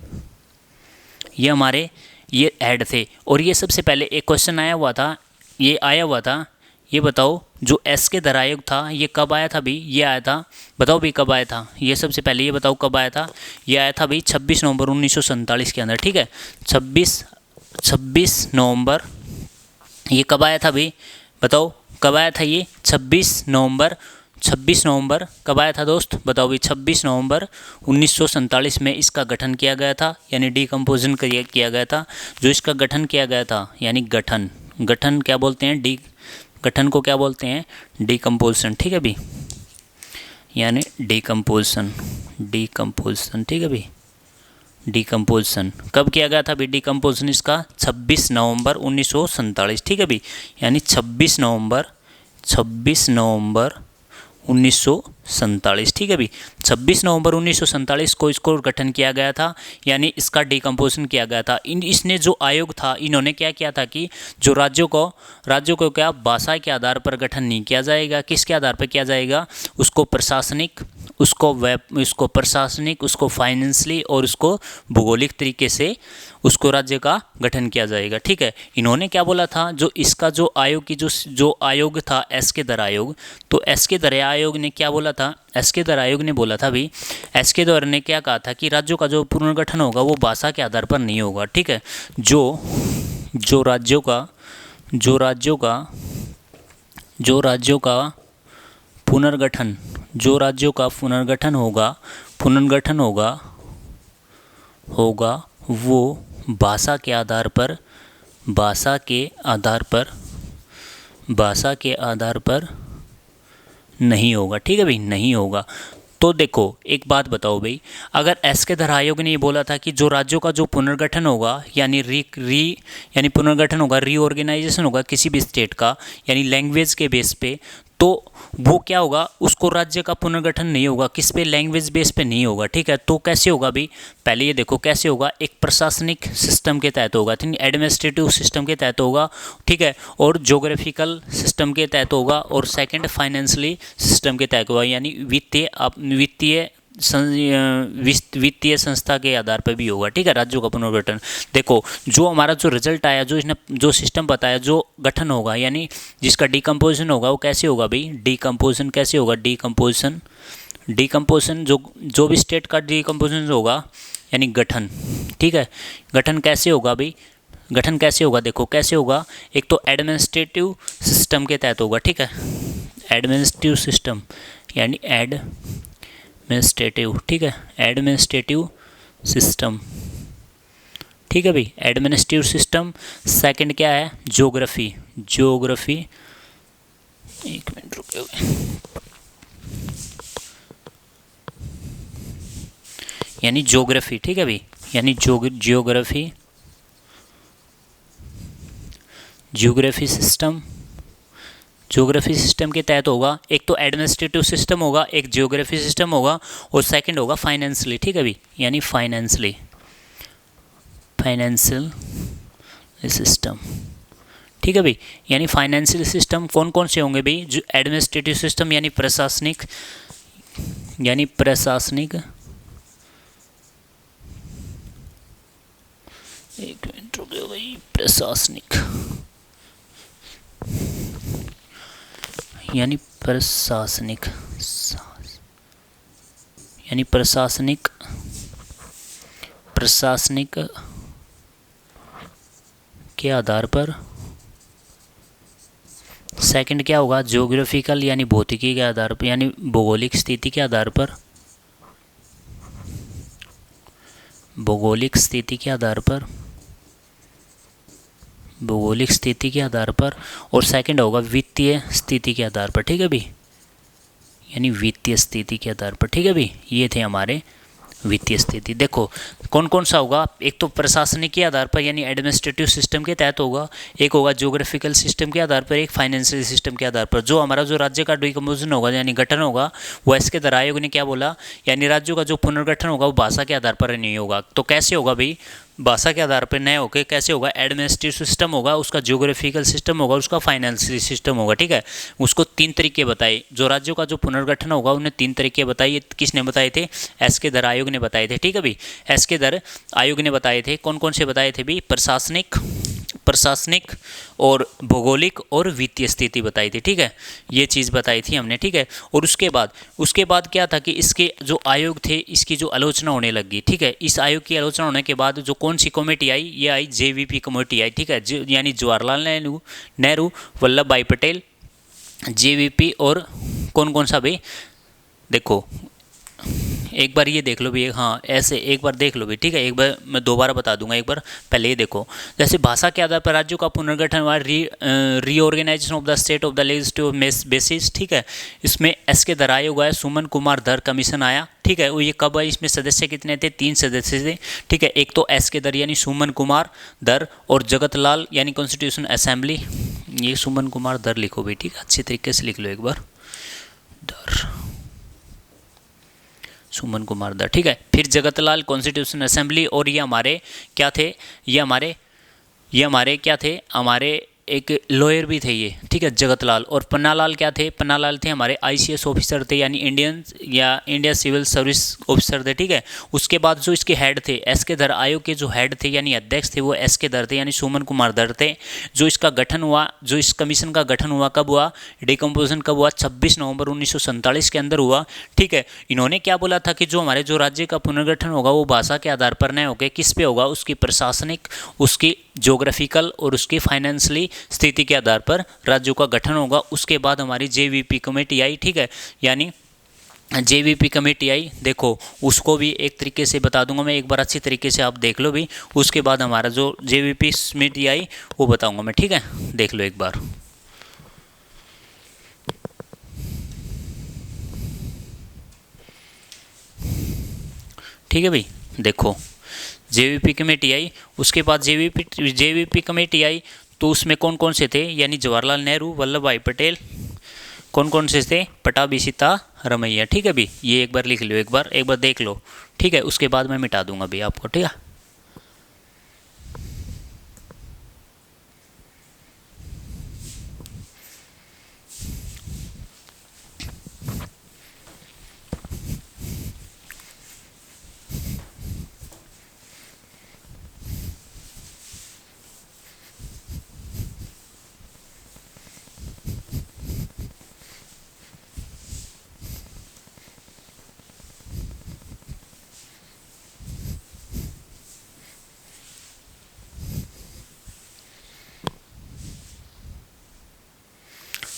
ये हमारे ये हेड थे। और ये सबसे पहले एक क्वेश्चन आया हुआ था, ये बताओ जो एस के धरा आयोग था ये कब आया था भी? ये आया था, बताओ भी कब आया था? ये सबसे पहले ये बताओ कब आया था? ये आया था भाई 26 नवंबर 1947 के अंदर, ठीक है। 26 नवंबर ये कब आया था भाई? बताओ कब आया था ये? 26 नवंबर कब आया था दोस्त? बताओ भाई 26 नवंबर 1947 में इसका गठन किया गया था, यानी डीकम्पोजिशन किया गया था। जो इसका गठन किया गया था, यानी गठन क्या बोलते हैं? गठन को क्या बोलते हैं? डीकम्पोजिशन, ठीक है भी, यानी डीकम्पोजिशन, ठीक है भी। डीकम्पोजिशन कब किया गया था भी? डीकम्पोजिशन इसका 26 नवंबर 1947, ठीक है भी, यानी 26 नवंबर 1947, ठीक है भी। 26 नवंबर 1947 को इसको गठन किया गया था, यानी इसका डीकम्पोजिशन किया गया था। इसने जो आयोग था, इन्होंने क्या किया था कि जो राज्यों को क्या भाषा के आधार पर गठन नहीं किया जाएगा, किसके आधार पर किया जाएगा? उसको प्रशासनिक, उसको फाइनेंशियली और उसको भौगोलिक तरीके से उसको राज्य का गठन किया जाएगा, ठीक है। इन्होंने क्या बोला था? जो इसका जो आयोग की जो आयोग था एस के धरा आयोग, तो एस के धरा आयोग ने क्या बोला था? एस के धरा आयोग ने बोला था भी, एस के धरा ने क्या कहा था कि राज्यों का जो पुनर्गठन होगा वो भाषा के आधार पर नहीं होगा, ठीक है। जो राज्यों का पुनर्गठन होगा वो भाषा के आधार पर नहीं होगा, ठीक है भाई, नहीं होगा। तो देखो एक बात बताओ भाई, अगर एस के धरा आयोग ने ये बोला था कि जो राज्यों का जो पुनर्गठन होगा, यानी पुनर्गठन होगा, रीऑर्गेनाइजेशन होगा किसी भी स्टेट का, यानी लैंग्वेज के बेस पे, तो वो क्या होगा? उसको राज्य का पुनर्गठन नहीं होगा, किस पे? लैंग्वेज बेस पे नहीं होगा, ठीक है। तो कैसे होगा भाई? पहले ये देखो कैसे होगा। एक प्रशासनिक सिस्टम के तहत होगा, एडमिनिस्ट्रेटिव सिस्टम के तहत होगा, ठीक है, और ज्योग्राफिकल सिस्टम के तहत होगा, और सेकंड फाइनेंशियली सिस्टम के तहत होगा, यानी वित्तीय संस्था के आधार पर भी होगा, ठीक है, राज्यों का पुनर्गठन। देखो जो हमारा जो रिजल्ट आया, जो इसने जो सिस्टम बताया, जो गठन होगा यानी जिसका डीकम्पोजिशन होगा, वो कैसे होगा भाई? डीकम्पोजिशन कैसे होगा? डीकम्पोजिशन जो भी स्टेट का डीकम्पोजिशन होगा, यानी गठन, ठीक है। गठन कैसे होगा भाई? गठन कैसे होगा? देखो कैसे होगा। एक तो एडमिनिस्ट्रेटिव सिस्टम के तहत होगा, ठीक है, एडमिनिस्ट्रेटिव सिस्टम, यानी एडमिनिस्ट्रेटिव, ठीक है, एडमिनिस्ट्रेटिव सिस्टम, ठीक है भाई, एडमिनिस्ट्रेटिव सिस्टम। सेकंड क्या है? ज्योग्राफी, एक मिनट रुकिए, यानी ज्योग्राफी, ठीक है भाई, यानी ज्योग्राफी सिस्टम के तहत होगा। एक तो एडमिनिस्ट्रेटिव सिस्टम होगा, एक ज्योग्राफी सिस्टम होगा, और सेकंड होगा फाइनेंशियली, ठीक है भाई, यानी फाइनेंशियल सिस्टम, ठीक है भाई, यानी फाइनेंशियल सिस्टम कौन कौन से होंगे भाई? जो एडमिनिस्ट्रेटिव सिस्टम यानी प्रशासनिक, एक मिनट रुकिए भाई, प्रशासनिक के आधार पर। सेकंड क्या होगा? ज्योग्राफिकल यानी भौतिकी के आधार पर, यानी भौगोलिक स्थिति के आधार पर, भौगोलिक स्थिति के आधार पर, और सेकंड होगा वित्तीय स्थिति के आधार पर, ठीक है भाई, यानी वित्तीय स्थिति के आधार पर, ठीक है भाई। ये थे हमारे वित्तीय स्थिति। देखो कौन कौन सा होगा? एक तो प्रशासनिक के आधार पर यानी एडमिनिस्ट्रेटिव सिस्टम के तहत होगा, एक होगा ज्योग्राफिकल सिस्टम के आधार पर, एक फाइनेंशियल सिस्टम के आधार पर। जो हमारा जो राज्य का डिकम्पोजिशन होगा यानी गठन होगा, वो इसके द्वारा आयोग ने क्या बोला, यानी राज्यों का जो पुनर्गठन होगा वो भाषा के आधार पर नहीं होगा। तो कैसे होगा भाई? भाषा के आधार पर नया होकर कैसे होगा? एडमिनिस्ट्रेटिव सिस्टम होगा, उसका ज्योग्राफिकल सिस्टम होगा, उसका फाइनेंशियल सिस्टम होगा, ठीक है। उसको 3 तरीके बताए। जो राज्यों का जो पुनर्गठन होगा उन्हें 3 तरीके बताए। किसने बताए थे? एस के धरा आयोग ने बताए थे, ठीक है भाई। एस के इसके दर आयोग ने बताए थे, कौन कौन से बताए थे भी, प्रशासनिक और भौगोलिक और वित्तीय स्थिति बताई थी, ठीक है, ये चीज़ बताई थी हमने, ठीक है। और उसके बाद क्या था कि इसके जो आयोग थे इसकी जो आलोचना होने लगी, ठीक है। इस आयोग की आलोचना होने के बाद जो कौन सी कमेटी आई, ये आई जेवीपी कमेटी आई, ठीक है, यानी जवाहरलाल नेहरू वल्लभ भाई पटेल, जेवीपी, और कौन कौन सा भाई, देखो एक बार ये देख लो भी, हाँ ऐसे एक बार देख लो भी, ठीक है। एक बार मैं दोबारा बता दूंगा, एक बार पहले ये देखो। जैसे भाषा के आधार पर राज्यों का पुनर्गठन व reorganization of the state of the legislative basis, ठीक है। इसमें एस के दर आयोग आया, सुमन कुमार दर कमीशन आया, ठीक है। वो ये कब आया, इसमें सदस्य कितने थे, 3 सदस्य थे, ठीक है। एक तो एस के दर यानी सुमन कुमार दर, और जगत लाल यानी कॉन्स्टिट्यूशन असेंबली, ये सुमन कुमार दर लिखो भी, ठीक है, अच्छी तरीके से लिख लो एक बार, दर सुमन कुमार दर, ठीक है। फिर जगतलाल कॉन्स्टिट्यूशन असेंबली, और ये हमारे क्या थे, ये हमारे क्या थे, हमारे एक लॉयर भी थे ये, ठीक है, जगतलाल। और पन्नालाल क्या थे, पन्नालाल थे हमारे आईसीएस ऑफिसर थे, यानी इंडिया सिविल सर्विस ऑफिसर थे, ठीक है। उसके बाद जो इसके हेड थे, एस के दर आयोग के जो हेड थे यानी अध्यक्ष थे, वो एस के दर थे यानी सुमन कुमार दर थे। जो इसका गठन हुआ, जो इस कमीशन का गठन हुआ कब हुआ, डिकम्पोजिशन कब हुआ, 26 नवंबर 1947 के अंदर हुआ, ठीक है। इन्होंने क्या बोला था कि जो हमारे जो राज्य का पुनर्गठन होगा वो भाषा के आधार पर नहीं होगा, किस पे होगा, उसकी प्रशासनिक, उसकी ज्योग्राफिकल और उसकी फाइनेंशियली स्थिति के आधार पर राज्यों का गठन होगा। उसके बाद हमारी जेवीपी कमेटी आई, ठीक है, यानी जेवीपी कमेटी आई, देखो उसको भी एक तरीके से बता दूंगा मैं, एक बार अच्छी तरीके से आप देख लो भी। उसके बाद हमारा जो जेवीपी कमेटी आई वो बताऊंगा मैं, ठीक है, देख लो एक बार। ठीक है भाई, देखो जेवीपी कमेटी आई, उसके बाद जेवीपी कमेटी आई, तो उसमें कौन कौन से थे, यानी जवाहरलाल नेहरू, वल्लभ भाई पटेल, कौन कौन से थे, पटाभी सीतारमैया, ठीक है भी, ये एक बार लिख लो, एक बार देख लो, ठीक है। उसके बाद मैं मिटा दूंगा भी आपको, ठीक है।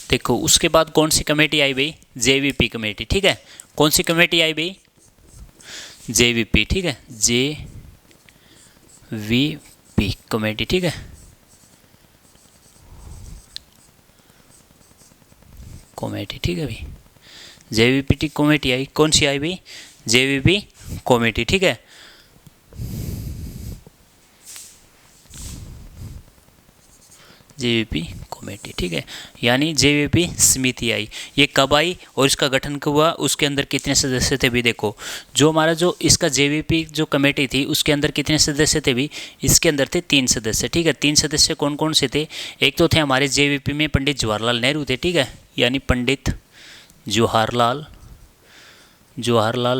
देखो उसके बाद कौन सी कमेटी आई भाई, जेवीपी कमेटी, ठीक है। कौन सी कमेटी आई भाई, जेवीपी, ठीक है, जेवीपी कमेटी, ठीक है, कमेटी, ठीक है भाई, जेवीपी कमेटी आई, कौन सी आई भाई, जेवीपी कमेटी, ठीक है। जेवीपी कमेटी, ठीक है, यानी जेवीपी समिति आई। ये कब आई और इसका गठन कब हुआ, उसके अंदर कितने सदस्य थे भी, देखो जो हमारा जो इसका जेवीपी जो कमेटी थी उसके अंदर कितने सदस्य थे भी, इसके अंदर थे 3 सदस्य, ठीक है। 3 सदस्य कौन कौन से थे, एक तो थे हमारे जेवीपी में पंडित जवाहरलाल नेहरू थे, ठीक है, यानी पंडित जवाहरलाल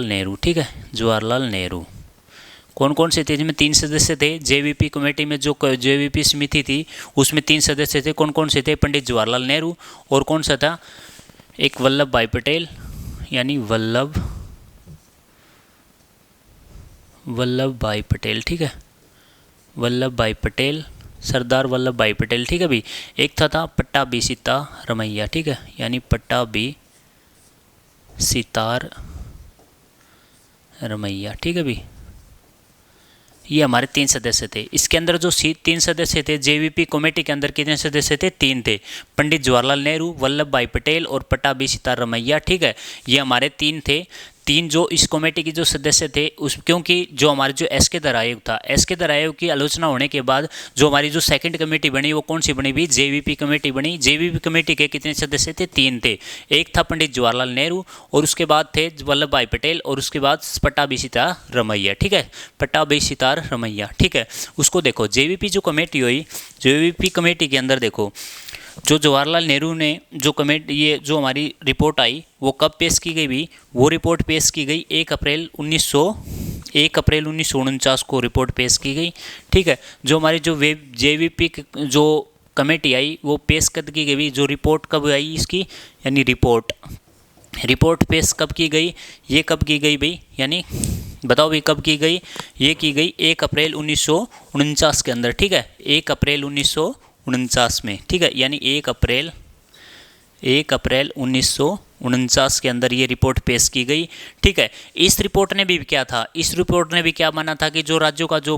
नेहरू, ठीक है, जवाहरलाल नेहरू। कौन कौन से थे, जिनमें 3 सदस्य थे, जेवीपी कमेटी में जो जेवीपी समिति थी उसमें 3 सदस्य थे, कौन कौन से थे, पंडित जवाहरलाल नेहरू, और कौन सा था, एक वल्लभ भाई पटेल, यानी वल्लभ भाई पटेल, ठीक है, वल्लभ भाई पटेल, सरदार वल्लभ भाई पटेल, ठीक है भाई। एक था पट्टाभी सीतारमैया, ठीक है, यानी पट्टाभी सीतारमैया, ठीक है भाई। ये हमारे 3 सदस्य थे। इसके अंदर जो 3 सदस्य थे जेवीपी कमेटी के अंदर कितने सदस्य थे, 3 थे, पंडित जवाहरलाल नेहरू, वल्लभ भाई पटेल और पट्टाभी सीतारमैया, ठीक है। ये हमारे 3 थे। 3 जो इस कमेटी के जो सदस्य थे उस, क्योंकि जो हमारे जो एस के दर आयोग था, एस के दर आयोग की आलोचना होने के बाद जो हमारी जो सेकंड कमेटी बनी वो कौन सी बनी भी, जेवीपी कमेटी बनी। जेवीपी कमेटी के कितने सदस्य थे, 3 थे। एक था पंडित जवाहरलाल नेहरू और उसके बाद थे वल्लभ भाई पटेल और उसके बाद पट्टाभी सीतारमैया, ठीक है, पट्टाभी सीतारमैया, ठीक है। उसको देखो जेवीपी जो कमेटी हुई, जेवीपी कमेटी के अंदर देखो जो जवाहरलाल नेहरू ने जो कमेटी, ये जो हमारी रिपोर्ट आई वो कब पेश की गई भी, वो रिपोर्ट पेश की गई 1 अप्रैल 1 अप्रैल 1949 को रिपोर्ट पेश की गई। ठीक है, जो हमारी जो जेवीपी जो कमेटी आई वो पेश कब की गई, जो रिपोर्ट कब आई इसकी, यानी रिपोर्ट पेश कब की गई, ये कब की गई भाई, यानी बताओ भाई कब की गई, ये की गई 1 अप्रैल 1949 के अंदर। ठीक है, 1 अप्रैल 1949 में। ठीक है, यानी 1 अप्रैल 1949 के अंदर ये रिपोर्ट पेश की गई। ठीक है, इस रिपोर्ट ने भी क्या था, इस रिपोर्ट ने भी क्या माना था कि जो राज्यों का जो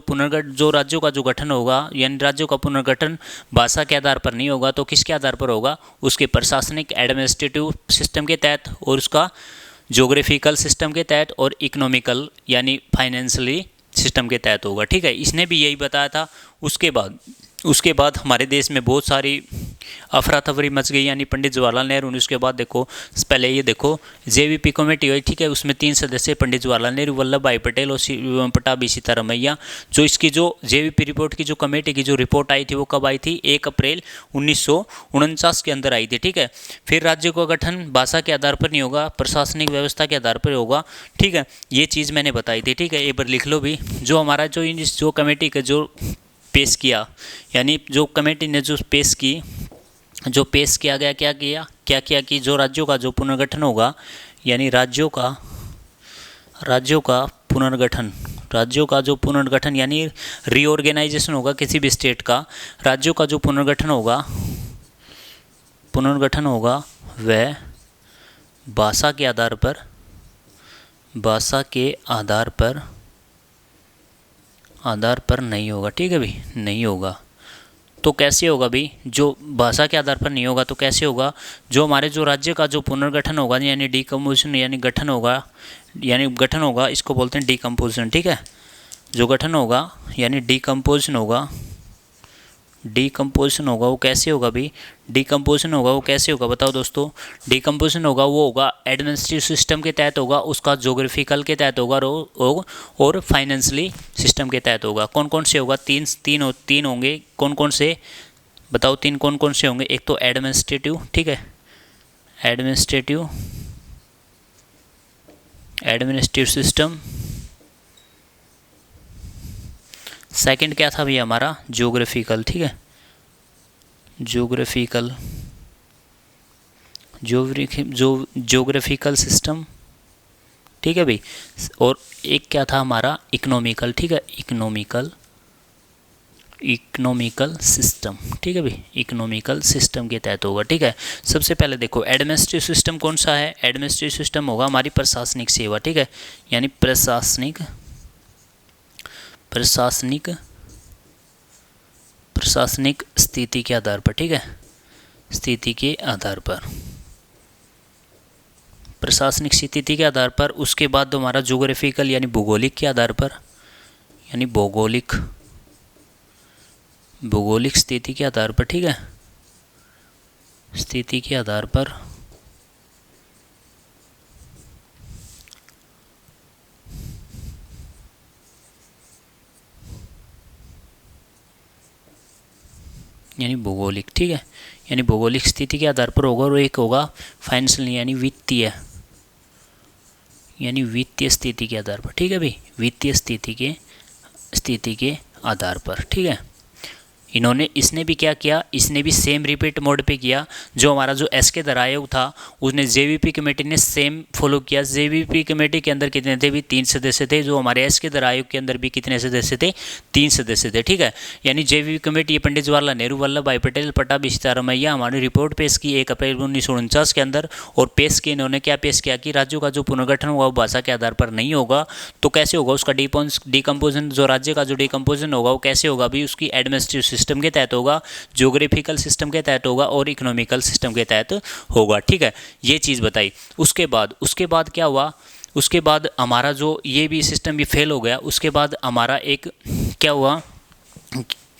गठन होगा, यानी राज्यों का पुनर्गठन भाषा के आधार पर नहीं होगा तो किसके आधार पर होगा, उसके प्रशासनिक एडमिनिस्ट्रेटिव सिस्टम के तहत, और उसका ज्योग्राफिकल सिस्टम के तहत, और इकोनॉमिकल यानी फाइनेंशियली सिस्टम के तहत होगा। ठीक है, इसने भी यही बताया था। उसके बाद हमारे देश में बहुत सारी अफरा तफरी मच गई, यानी पंडित जवाहरलाल नेहरू ने। उसके बाद देखो, पहले ये देखो जेवीपी कमेटी हुई। ठीक है, उसमें 3 सदस्य पंडित जवाहरलाल नेहरू, वल्लभ भाई पटेल और पटाभी सीतारमैया। जो इसकी जो जेवीपी रिपोर्ट की जो कमेटी की जो रिपोर्ट आई थी वो कब आई थी, 1 अप्रैल 1949 के अंदर आई थी। ठीक है, फिर राज्यों का गठन भाषा के आधार पर नहीं होगा, प्रशासनिक व्यवस्था के आधार पर होगा। ठीक है, ये चीज़ मैंने बताई थी। ठीक है, एक बार लिख लो भी, जो हमारा जो कमेटी का जो पेश किया, यानी जो कमेटी ने जो पेश किया गया, क्या किया कि जो राज्यों का जो पुनर्गठन होगा, यानी राज्यों का जो पुनर्गठन यानी रीऑर्गेनाइजेशन होगा किसी भी स्टेट का, राज्यों का जो पुनर्गठन होगा वह भाषा के आधार पर नहीं होगा। ठीक है भाई, नहीं होगा। तो कैसे होगा भाई, जो भाषा के आधार पर नहीं होगा तो कैसे होगा, जो हमारे जो राज्य का जो पुनर्गठन होगा, यानी डीकम्पोजिशन यानी गठन होगा, इसको बोलते हैं डीकम्पोजिशन। ठीक है, जो गठन होगा यानी डीकम्पोजिशन होगा वो कैसे होगा भाई, बताओ दोस्तों। डीकम्पोजिशन होगा वो होगा एडमिनिस्ट्रेटिव सिस्टम के तहत होगा, उसका ज्योग्राफिकल के तहत होगा, और फाइनेंशियली सिस्टम के तहत होगा। कौन कौन से होगा, तीन होंगे। कौन कौन से बताओ, कौन कौन से होंगे। एक तो एडमिनिस्ट्रेटिव, ठीक है, एडमिनिस्ट्रेटिव सिस्टम। सेकंड क्या था भैया हमारा, ज्योग्राफिकल। ठीक है, ज्योग्राफिकल सिस्टम। ठीक है भाई, और एक क्या था हमारा, इकोनॉमिकल। ठीक है, इकोनॉमिकल सिस्टम। ठीक है भाई, इकोनॉमिकल सिस्टम के तहत होगा। ठीक है, सबसे पहले देखो एडमिनिस्ट्रेटिव सिस्टम कौन सा है, एडमिनिस्ट्रेटिव सिस्टम होगा हमारी प्रशासनिक सेवा। ठीक है, यानी प्रशासनिक स्थिति के आधार पर। ठीक है, प्रशासनिक स्थिति के आधार पर। उसके बाद हमारा ज्योग्राफिकल यानी भौगोलिक के आधार पर, यानी भौगोलिक स्थिति के आधार पर। ठीक है, स्थिति के आधार पर। यानी भौगोलिक। ठीक है, यानी भौगोलिक स्थिति के आधार पर होगा। और एक होगा फाइनेंशियल यानी वित्तीय स्थिति के आधार पर। ठीक है भाई, वित्तीय स्थिति के आधार पर। ठीक है, इसने भी क्या किया, इसने भी सेम रिपीट मोड पे किया। जो हमारा जो एसके दर आयोग था उसने जेवीपी कमेटी ने सेम फॉलो किया। जेवीपी कमेटी के अंदर कितने थे भी, 3 सदस्य थे। जो हमारे एसके दर आयोग के अंदर भी कितने सदस्य थे, 3 सदस्य थे। ठीक है, यानी जेवीपी कमेटी पंडित जवाहरलाल नेहरू, वल्लभ भाई पटेल, पटाभी सीतारमैया हमारी रिपोर्ट पेश की 1 अप्रैल 1949 के अंदर। और पेश की इन्होंने क्या पेश किया कि राज्यों का जो पुनर्गठन होगा वो भाषा के आधार पर नहीं होगा। तो कैसे होगा उसका डीकम्पोजिशन, जो राज्य का जो डीकम्पोजिशन होगा वो कैसे होगा भी, उसकी एडमिनिस्ट्रेटिव सिस्टम के तहत होगा, ज्योग्राफिकल सिस्टम के तहत होगा, और इकोनॉमिकल सिस्टम के तहत होगा। ठीक है, ये चीज़ बताई। उसके बाद क्या हुआ, उसके बाद हमारा जो ये भी सिस्टम भी फेल हो गया। उसके बाद हमारा एक क्या हुआ,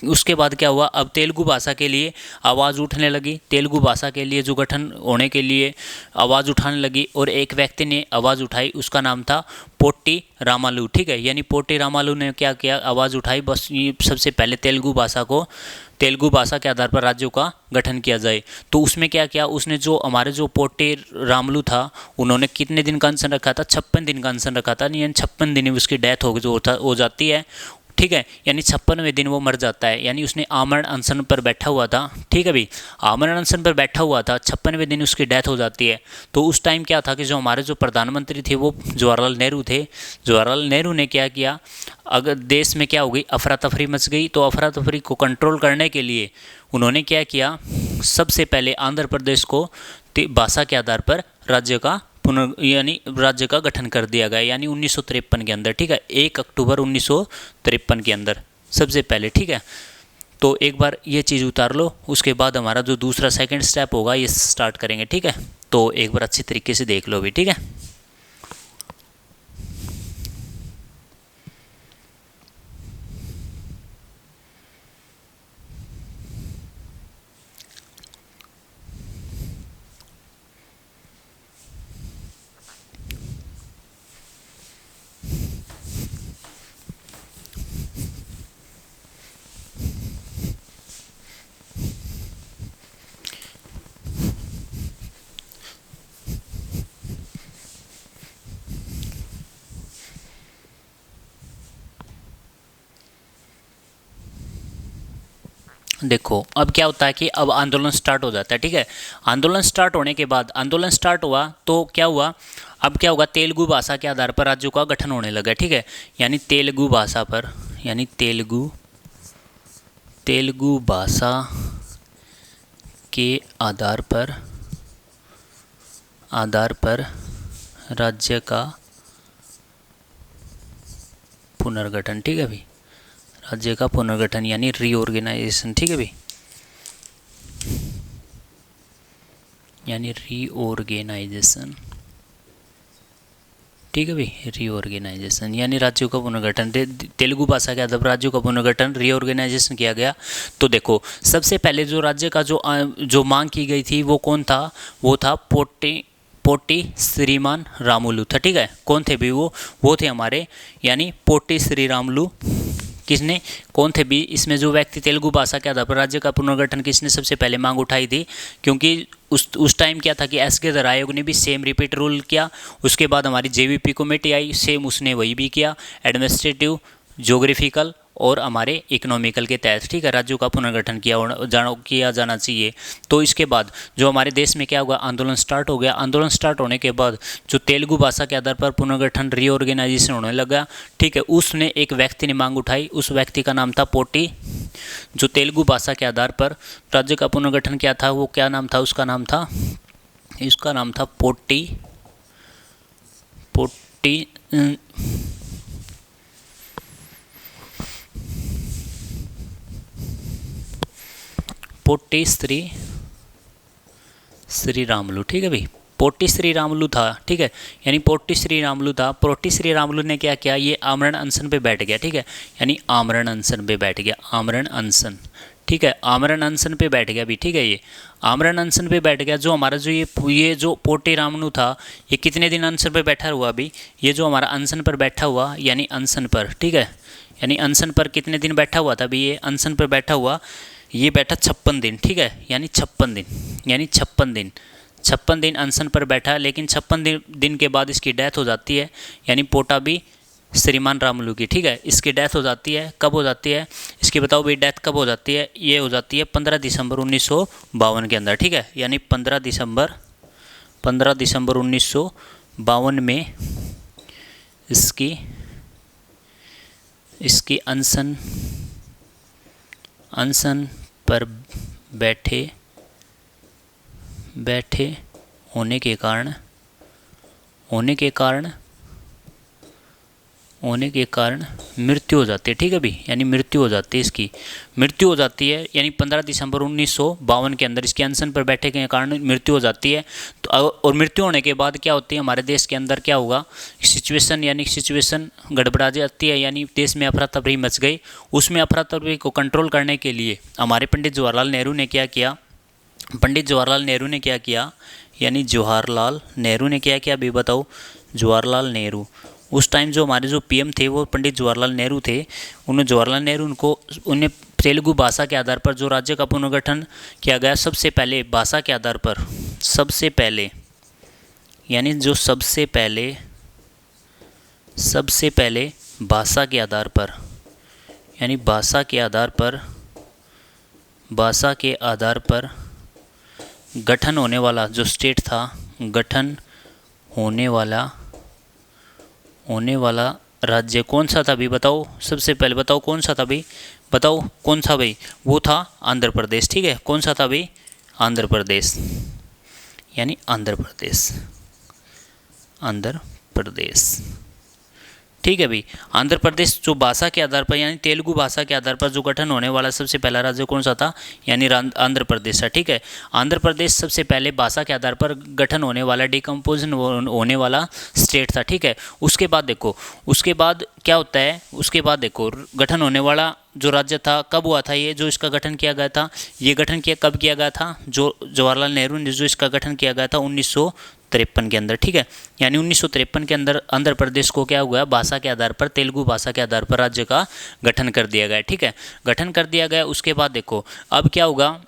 उसके बाद क्या हुआ, अब तेलुगु भाषा के लिए आवाज़ उठने लगी, तेलुगु भाषा के लिए जो गठन होने के लिए आवाज़ उठाने लगी, और एक व्यक्ति ने आवाज़ उठाई, उसका नाम था पोट्टी रामालू। ठीक है, यानी पोट्टी रामालू ने क्या किया, आवाज़ उठाई, बस ये सबसे पहले तेलुगु भाषा के आधार पर राज्यों का गठन किया जाए। तो उसमें क्या किया उसने, जो हमारे जो पोट्टी रामलू था, उन्होंने कितने दिन का अनशन रखा था, 56 दिन का अनशन रखा था, यानी 56 दिन में उसकी डेथ हो जाती है। ठीक है, यानी 56वें दिन वो मर जाता है, यानी उसने आमरण अनशन पर बैठा हुआ था। ठीक है भाई, आमरण अनशन पर बैठा हुआ था, 56वें दिन उसकी डेथ हो जाती है। तो उस टाइम क्या था कि जो हमारे जो प्रधानमंत्री थे वो जवाहरलाल नेहरू थे। जवाहरलाल नेहरू ने क्या किया, अगर देश में क्या हो गई, अफरा तफरी मच गई, तो अफरा तफरी को कंट्रोल करने के लिए उन्होंने क्या किया, सबसे पहले आंध्र प्रदेश को भाषा के आधार पर राज्य का गठन कर दिया गया, यानी 1953 के अंदर। ठीक है, 1 अक्टूबर 1953 के अंदर सबसे पहले। ठीक है, तो एक बार ये चीज़ उतार लो, उसके बाद हमारा जो दूसरा सेकंड स्टेप होगा ये स्टार्ट करेंगे। ठीक है, तो एक बार अच्छी तरीके से देख लो भी। ठीक है, देखो अब क्या होता है कि अब आंदोलन स्टार्ट हो जाता है। ठीक है, आंदोलन स्टार्ट होने के बाद, आंदोलन स्टार्ट हुआ तो क्या हुआ, अब क्या होगा, तेलुगु भाषा के आधार पर राज्यों का गठन होने लगा। ठीक है, यानी तेलुगु भाषा पर, यानी तेलुगु भाषा के आधार पर राज्य का पुनर्गठन। ठीक है भाई, राज्य का पुनर्गठन यानी रीऑर्गेनाइजेशन। ठीक है भाई, यानी रीऑर्गेनाइजेशन। ठीक है भाई, रीऑर्गेनाइजेशन यानी राज्यों का पुनर्गठन, तेलुगु भाषा के आधार पर राज्यों का पुनर्गठन, रीऑर्गेनाइजेशन किया गया। तो देखो सबसे पहले जो राज्य का जो मांग की गई थी वो कौन था, वो था पोट्टी श्रीमान रामुलू था। ठीक है, कौन थे भी वो थे हमारे, यानी पोट्टी श्री रामुलू। किसने, कौन थे भी इसमें जो व्यक्ति, तेलुगु भाषा के आधार पर राज्य का पुनर्गठन किसने सबसे पहले मांग उठाई थी, क्योंकि उस टाइम क्या था कि एस के दर आयोग ने भी सेम रिपीट रूल किया। उसके बाद हमारी जेवीपी कमेटी आई, सेम उसने वही भी किया, एडमिनिस्ट्रेटिव, ज्योग्राफिकल और हमारे इकोनॉमिकल के तहत। ठीक है, राज्यों का पुनर्गठन किया जाना चाहिए। तो इसके बाद जो हमारे देश में क्या हुआ, आंदोलन स्टार्ट हो गया। आंदोलन स्टार्ट होने के बाद जो तेलुगु भाषा के आधार पर पुनर्गठन, रीऑर्गेनाइजेशन होने लगा। ठीक है, उसने एक व्यक्ति ने मांग उठाई, उस व्यक्ति का नाम था पोट्टी, जो तेलुगु भाषा के आधार पर राज्य का पुनर्गठन किया था। वो क्या नाम था, उसका नाम था पोट्टी पोट्टी श्री रामुलू। ठीक है भाई, पोट्टी श्री रामुलू था। ठीक है, यानी पोट्टी श्री रामुलू था। पोट्टी श्री रामुलू ने क्या किया, ये आमरण अनशन पे बैठ गया। ठीक है, यानी आमरण अनशन पे बैठ गया, आमरण अनशन। ठीक है, आमरण अनशन पे बैठ गया भी। ठीक है, ये आमरण अनशन पे बैठ गया। जो हमारा जो ये जो पोट्टी रामुलू था, ये कितने दिन अनशन पे बैठा हुआ अभी, ये जो हमारा अनशन पर बैठा हुआ, यानी अनशन पर। ठीक है, यानी अनशन पर कितने दिन बैठा हुआ था अभी, ये अनशन पर बैठा हुआ, ये बैठा 56 दिन। ठीक है, यानी 56 दिन अनशन पर बैठा, लेकिन 56 दिन के बाद इसकी डेथ हो जाती है, यानी पोट्टी श्रीमान रामुलू की। ठीक है, इसकी डेथ हो जाती है। कब हो जाती है इसकी बताओ भाई, डेथ कब हो जाती है, ये हो जाती है 15 दिसंबर 1952 के अंदर। ठीक है, यानी 15 दिसंबर 1952 में इसकी अनशन पर बैठे होने के कारण मृत्यु हो जाती है, ठीक है भाई, यानी मृत्यु हो जाती है, इसकी मृत्यु हो जाती है, यानी 15 दिसंबर 1952 के अंदर इसके अनशन पर बैठे के कारण मृत्यु हो जाती है। तो और मृत्यु होने के बाद क्या होती है, हमारे देश के अंदर क्या होगा, सिचुएशन यानी सिचुएशन गड़बड़ा जाती है, यानी देश में अफरा तफरी मच गई। उसमें अफरा तफरी को कंट्रोल करने के लिए हमारे पंडित जवाहरलाल नेहरू ने क्या किया, पंडित जवाहरलाल नेहरू ने क्या किया, यानी जवाहरलाल नेहरू ने क्या किया अभी बताओ, जवाहरलाल नेहरू उस टाइम जो हमारे जो पीएम थे वो पंडित जवाहरलाल नेहरू थे। उन्हें जवाहरलाल नेहरू उन्हें तेलुगु भाषा के आधार पर जो राज्य का पुनर्गठन किया गया, सबसे पहले भाषा के आधार पर, सबसे पहले यानी जो सबसे पहले भाषा के आधार पर, यानी भाषा के आधार पर गठन होने वाला जो स्टेट था, गठन होने वाला राज्य कौन सा था भी बताओ, सबसे पहले बताओ कौन सा था भाई, बताओ कौन सा भाई, वो था आंध्र प्रदेश, ठीक है, कौन सा था भाई, आंध्र प्रदेश, यानी आंध्र प्रदेश, ठीक है भाई। आंध्र प्रदेश जो भाषा के आधार पर यानी तेलुगु भाषा के आधार पर जो गठन होने वाला सबसे पहला राज्य कौन सा था, यानी आंध्र प्रदेश है, ठीक है। आंध्र प्रदेश सबसे पहले भाषा के आधार पर गठन होने वाला, डिकम्पोजन होने वाला स्टेट था, ठीक है। उसके बाद देखो, उसके बाद क्या होता है, उसके बाद देखो गठन होने वाला जो राज्य था कब हुआ था, ये जो इसका गठन किया गया था, ये गठन कब किया गया था, जो जवाहरलाल नेहरू ने जो इसका गठन किया गया था 1953 के अंदर, ठीक है। यानी 1953 के अंदर आंध्र प्रदेश को क्या हुआ, भाषा के आधार पर, तेलुगु भाषा के आधार पर राज्य का गठन कर दिया गया, ठीक है, गठन कर दिया गया। उसके बाद देखो अब क्या होगा,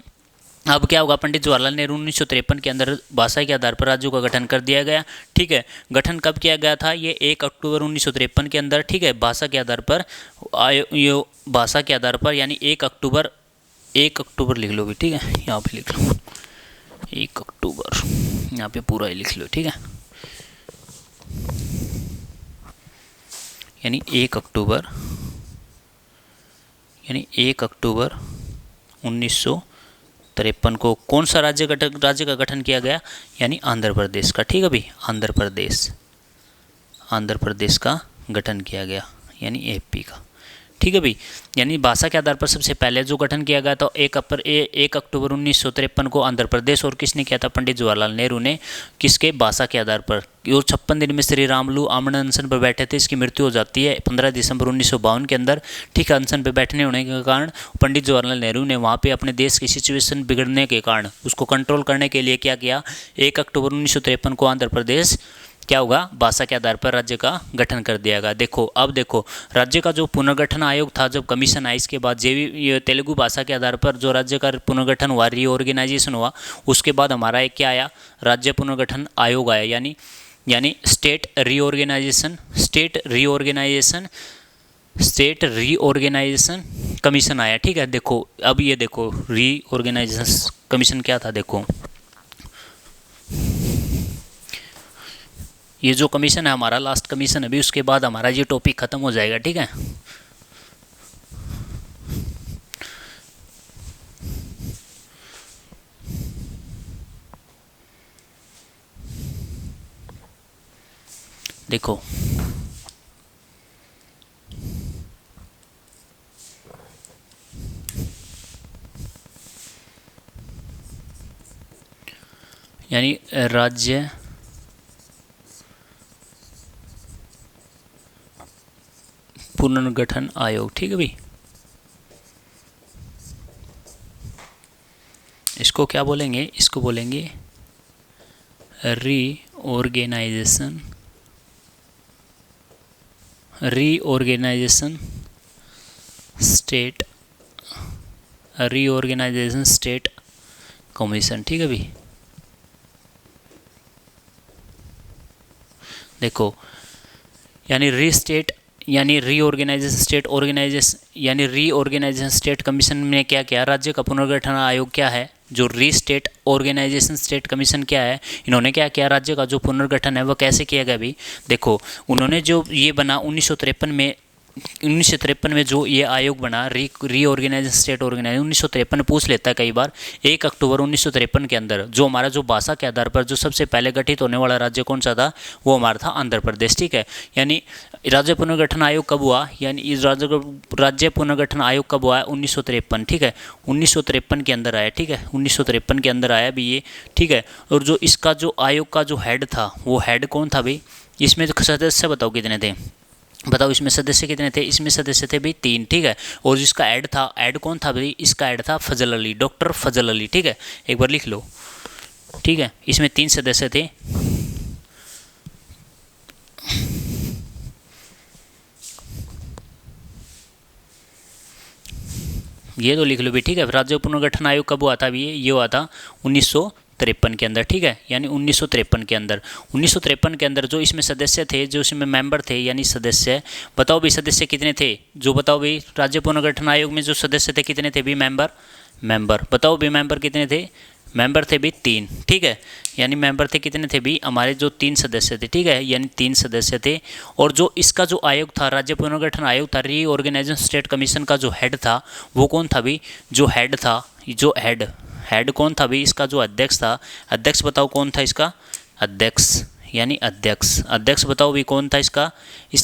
पंडित जवाहरलाल नेहरू 1953 के अंदर भाषा के आधार पर राज्यों का गठन कर दिया गया, ठीक है। गठन कब किया गया था, ये 1 अक्टूबर 1953 के अंदर, ठीक है, भाषा के आधार पर, भाषा के आधार पर, यानी 1 अक्टूबर लिख लो भी, ठीक है, यहाँ पे लिख लो 1 अक्टूबर, यहाँ पे पूरा ही लिख लो, ठीक है, यानी 1 अक्टूबर 1953 को कौन सा राज्य का गठन किया गया, यानी आंध्र प्रदेश का, ठीक है भाई, आंध्र प्रदेश का गठन किया गया, यानी एपी का, ठीक है भाई। यानी भाषा के आधार पर सबसे पहले जो गठन किया गया था 1 अक्टूबर 1953 को आंध्र प्रदेश, और किसने किया था, पंडित जवाहरलाल नेहरू ने, किसके, भाषा के आधार पर। और 56 दिन में श्री रामलू आमरण अनशन पर बैठे थे, इसकी मृत्यु हो जाती है 15 दिसंबर 1952 के अंदर, ठीक है। अनशन पर बैठने होने के कारण पंडित जवाहरलाल नेहरू ने वहाँ पे अपने देश की सिचुएशन बिगड़ने के कारण उसको कंट्रोल करने के लिए क्या किया, 1 अक्टूबर 1953 को आंध्र प्रदेश क्या होगा, भाषा के आधार पर राज्य का गठन कर दिया गया। देखो अब देखो राज्य का जो पुनर्गठन आयोग था, जब कमीशन आई, इसके बाद ये तेलुगु भाषा के आधार पर जो राज्य का पुनर्गठन हुआ, रीऑर्गेनाइजेशन हुआ, उसके बाद हमारा एक क्या आया, राज्य पुनर्गठन आयोग आया, यानी स्टेट रीऑर्गेनाइजेशन कमीशन आया, ठीक है। देखो अब ये देखो रीऑर्गेनाइजेशन कमीशन क्या था, देखो ये जो कमीशन है हमारा लास्ट कमीशन अभी, उसके बाद हमारा ये टॉपिक खत्म हो जाएगा, ठीक है। देखो यानी राज्य पुनर्गठन आयोग, ठीक है भाई, इसको क्या बोलेंगे, इसको बोलेंगे रीऑर्गेनाइजेशन स्टेट कमीशन, ठीक है भाई। देखो यानी रीऑर्गेनाइजेशन स्टेट कमीशन ने क्या किया, राज्य का पुनर्गठन आयोग क्या है, जो ऑर्गेनाइजेशन स्टेट कमीशन क्या है, इन्होंने क्या किया, राज्य का जो पुनर्गठन है वो कैसे किया गया भाई। देखो उन्होंने जो ये बना 1953 में 1953 में जो ये आयोग बना, रीऑर्गेनाइजेशन स्टेट ऑर्गेनाइजेशन, 1953 पूछ लेता है कई बार। 1 अक्टूबर 1953 के अंदर जो हमारा जो भाषा के आधार पर जो सबसे पहले गठित होने वाला राज्य कौन सा था, वो हमारा था आंध्र प्रदेश। ठीक है, यानी राज्य पुनर्गठन आयोग कब हुआ, यानी इस राज्य पुनर्गठन आयोग कब हुआ है, 1953। ठीक है, 1953 के अंदर आया। ठीक है, 1953 के अंदर आया भी ये। ठीक है, और जो इसका जो आयोग का जो हेड था, वो हेड कौन था भाई, इसमें जो सदस्य बताओ कितने थे, बताओ इसमें सदस्य कितने थे, इसमें सदस्य थे भाई 3। ठीक है, और जिसका ऐड था, ऐड कौन था भाई, इसका ऐड था फजल अली, डॉक्टर फजल अली। ठीक है, एक बार लिख लो। ठीक है, इसमें 3 सदस्य थे। ये तो लिख लो भी। ठीक है, राज्य पुनर्गठन आयोग कब हुआ था अभी, ये हुआ था 1953 के अंदर। ठीक है, यानी 1953 के अंदर, 1953 के अंदर जो इसमें सदस्य थे, जो इसमें मेंबर थे यानी सदस्य, बताओ भी सदस्य कितने थे, जो बताओ भी राज्य पुनर्गठन आयोग में जो सदस्य थे कितने थे भी, मेंबर बताओ भी मेंबर कितने थे, मेंबर थे भी 3। ठीक है, यानी मेंबर थे कितने थे भी, हमारे जो 3 सदस्य थे। ठीक है, यानी 3 सदस्य थे। और जो इसका जो आयोग था, राज्य पुनर्गठन आयोग था, रीऑर्गेनाइजेशन स्टेट कमीशन का जो हेड था, वो कौन था भी, जो हेड था, जो हेड कौन था भी, इसका जो अध्यक्ष था, अध्यक्ष बताओ कौन था इसका, अध्यक्ष यानी अध्यक्ष बताओ भी कौन था इसका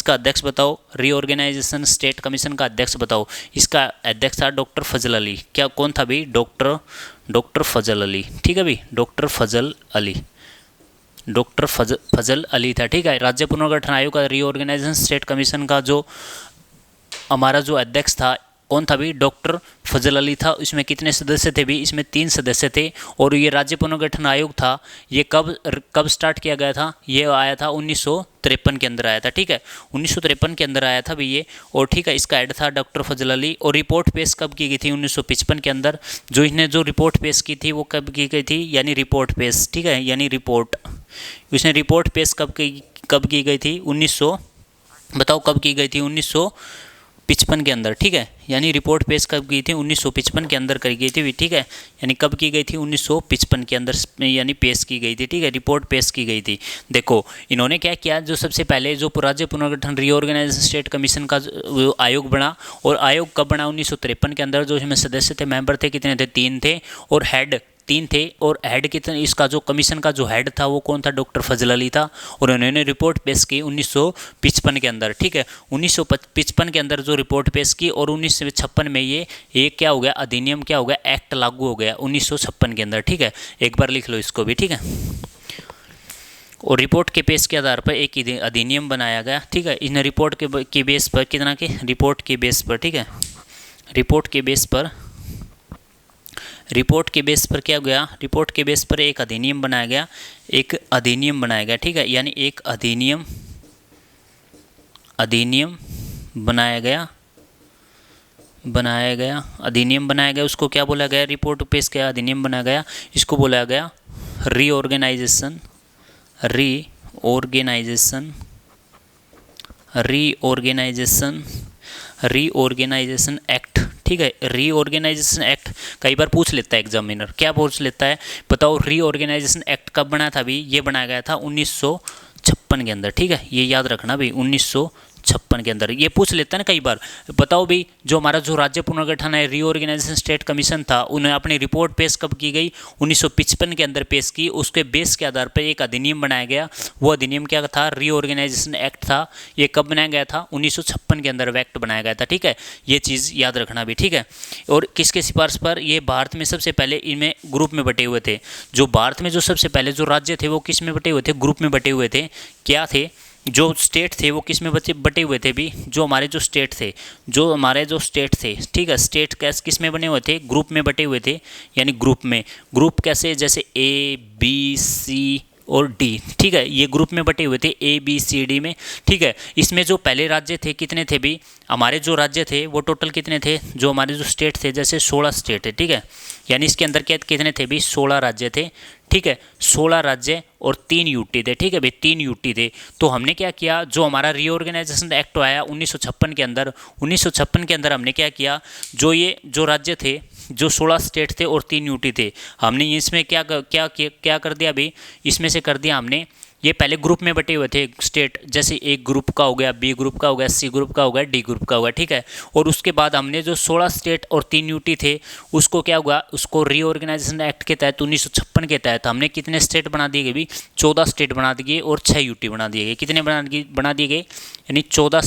अध्यक्ष बताओ, रीऑर्गेनाइजेशन स्टेट कमीशन का अध्यक्ष बताओ, इसका अध्यक्ष था डॉक्टर फजल अली। क्या कौन था भी, डॉक्टर फजल अली। ठीक है भी, डॉक्टर फजल अली था। ठीक है, राज्य पुनर्गठन आयोग का रीऑर्गेनाइजेशन स्टेट कमीशन का जो हमारा जो अध्यक्ष था कौन था भी, डॉक्टर फजल अली था। इसमें कितने सदस्य थे भी, इसमें 3 सदस्य थे। और ये राज्य पुनर्गठन आयोग था, ये कब स्टार्ट किया गया था, ये आया था 1953 के अंदर आया था। ठीक है, 1953 के अंदर आया था भी ये। और ठीक है, इसका हेड था डॉक्टर फजल अली। और रिपोर्ट पेश कब की गई थी, 1955 के अंदर। जो इसने जो रिपोर्ट पेश की थी वो कब की गई थी, यानी रिपोर्ट पेश। ठीक है, यानी रिपोर्ट, इसने रिपोर्ट पेश कब की गई थी, 1900 बताओ कब की गई थी, 1955 के अंदर। ठीक है, यानी रिपोर्ट पेश कब की थी, 1955 के अंदर करी गई थी। ठीक है, यानी कब की गई थी, 1955 के अंदर यानी पेश की गई थी। ठीक है, रिपोर्ट पेश की गई थी। देखो इन्होंने क्या किया, जो सबसे पहले जो राज्य पुनर्गठन रीऑर्गेनाइजेशन स्टेट कमीशन का आयोग बना, और आयोग कब बना, 1953 के अंदर। जो इसमें सदस्य थे, मेंबर थे कितने थे, 3 थे, और हेड 3 थे। और हेड कितने, इसका जो कमीशन का जो हेड था वो कौन था, डॉक्टर फजल अली था। और उन्होंने रिपोर्ट पेश की 1955 के अंदर। ठीक है, 1955 के अंदर जो रिपोर्ट पेश की, और 1956 में ये क्या हो गया, अधिनियम क्या हो गया, एक्ट लागू हो गया 1956 के अंदर। ठीक है, एक बार लिख लो इसको भी। ठीक है, और रिपोर्ट के पेश के आधार पर एक अधिनियम बनाया गया। ठीक है, इन रिपोर्ट के बेस पर कितना के, रिपोर्ट के बेस पर। ठीक है, रिपोर्ट के बेस पर क्या हो गया, रिपोर्ट के बेस पर एक अधिनियम बनाया गया, ठीक है, यानी एक अधिनियम बनाया गया, उसको क्या बोला गया, रिपोर्ट पेश किया, अधिनियम बनाया गया, इसको बोला गया रीऑर्गेनाइजेशन एक्ट। ठीक है, रीऑर्गेनाइजेशन एक्ट कई बार पूछ लेता है एग्जामिनर, क्या पूछ लेता है बताओ, रीऑर्गेनाइजेशन एक्ट कब बना था भी, ये बनाया गया था 1956 के अंदर। ठीक है, ये याद रखना भी, 1956 के अंदर ये पूछ लेता है ना कई बार। बताओ भी जो हमारा जो राज्य पुनर्गठन है, रीऑर्गेनाइजेशन स्टेट कमीशन था, उन्हें अपनी रिपोर्ट पेश कब की गई, 1955 के अंदर पेश की। उसके बेस के आधार पर एक अधिनियम बनाया गया, वो अधिनियम क्या था, रीऑर्गेनाइजेशन एक्ट था। ये कब बनाया गया था, 1956 के अंदर एक्ट बनाया गया था। ठीक है, ये चीज़ याद रखना भी। ठीक है, और किसके सिफारिश पर, ये भारत में सबसे पहले इनमें ग्रुप में बटे हुए थे। जो भारत में जो सबसे पहले जो राज्य थे वो किस में बटे हुए थे, ग्रुप में बटे हुए थे। क्या थे, जो स्टेट थे वो किस में बटे हुए थे भी, जो हमारे जो स्टेट थे। ठीक है, स्टेट किस में बने हुए थे, ग्रुप में बटे हुए थे। यानी ग्रुप कैसे, जैसे A, B, C और D। ठीक है, ये ग्रुप में बटे हुए थे A, B, C, D में। ठीक है, इसमें जो पहले राज्य थे कितने थे भी, हमारे जो राज्य थे वो टोटल कितने थे, जो हमारे जो स्टेट थे, जैसे 16 स्टेट है। ठीक है, यानी इसके अंदर कितने थे भी, 16 राज्य थे। ठीक है, 16 राज्य और 3 यूटी थे। ठीक है भाई, 3 यूटी थे। तो हमने क्या किया, जो हमारा रीऑर्गेनाइजेशन एक्ट आया 1956 के अंदर, 1956 के अंदर हमने क्या किया, जो राज्य थे, जो 16 स्टेट थे और 3 यूटी थे, हमने इसमें क्या कर दिया भाई, इसमें से कर दिया हमने ये पहले ग्रुप में बटे हुए थे स्टेट, जैसे एक ग्रुप का हो गया, बी ग्रुप का हो गया, सी ग्रुप का हो गया, डी ग्रुप का हो गया, ठीक है। और उसके बाद हमने जो 16 स्टेट और 3 यूटी थे उसको क्या हुआ, उसको रीऑर्गेनाइजेशन एक्ट के तहत 1956 के तहत हमने कितने स्टेट बना दिए गए भी, 14 स्टेट बना दिए और 6 यूटी बना दिए गए। कितने बना दिए गए, यानी 14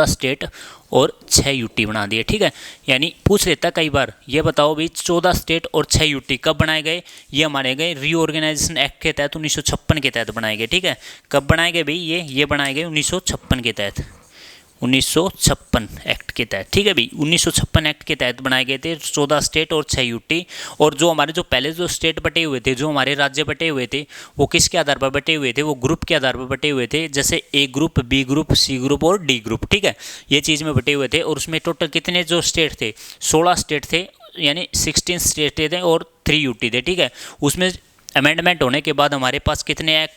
स्टेट और 6 यूटी बना दिए, ठीक है। यानी पूछ लेता कई बार, ये बताओ भाई 14 स्टेट और 6 यूटी कब बनाए गए, ये हमारे गए रीऑर्गेनाइजेशन एक्ट के तहत 1956 के तहत बनाए गए, ठीक है। कब बनाए गए भाई, ये बनाए गए 1956 के तहत, 1956 एक्ट के तहत, ठीक है भाई। 1956 एक्ट के तहत बनाए गए थे 14 स्टेट और 6 यूटी। और जो हमारे जो पहले जो स्टेट बटे हुए थे, जो हमारे राज्य बटे हुए थे, वो किसके आधार पर बटे हुए थे, वो ग्रुप के आधार पर बटे हुए थे, जैसे A group, B group, C group और डी ग्रुप, ठीक है। ये चीज़ में बटे हुए थे। और उसमें टोटल कितने जो स्टेट थे, 16 स्टेट थे, यानी 16 स्टेट थे और 3 यूटी थे, ठीक है। उसमें अमेंडमेंट होने के बाद हमारे पास कितने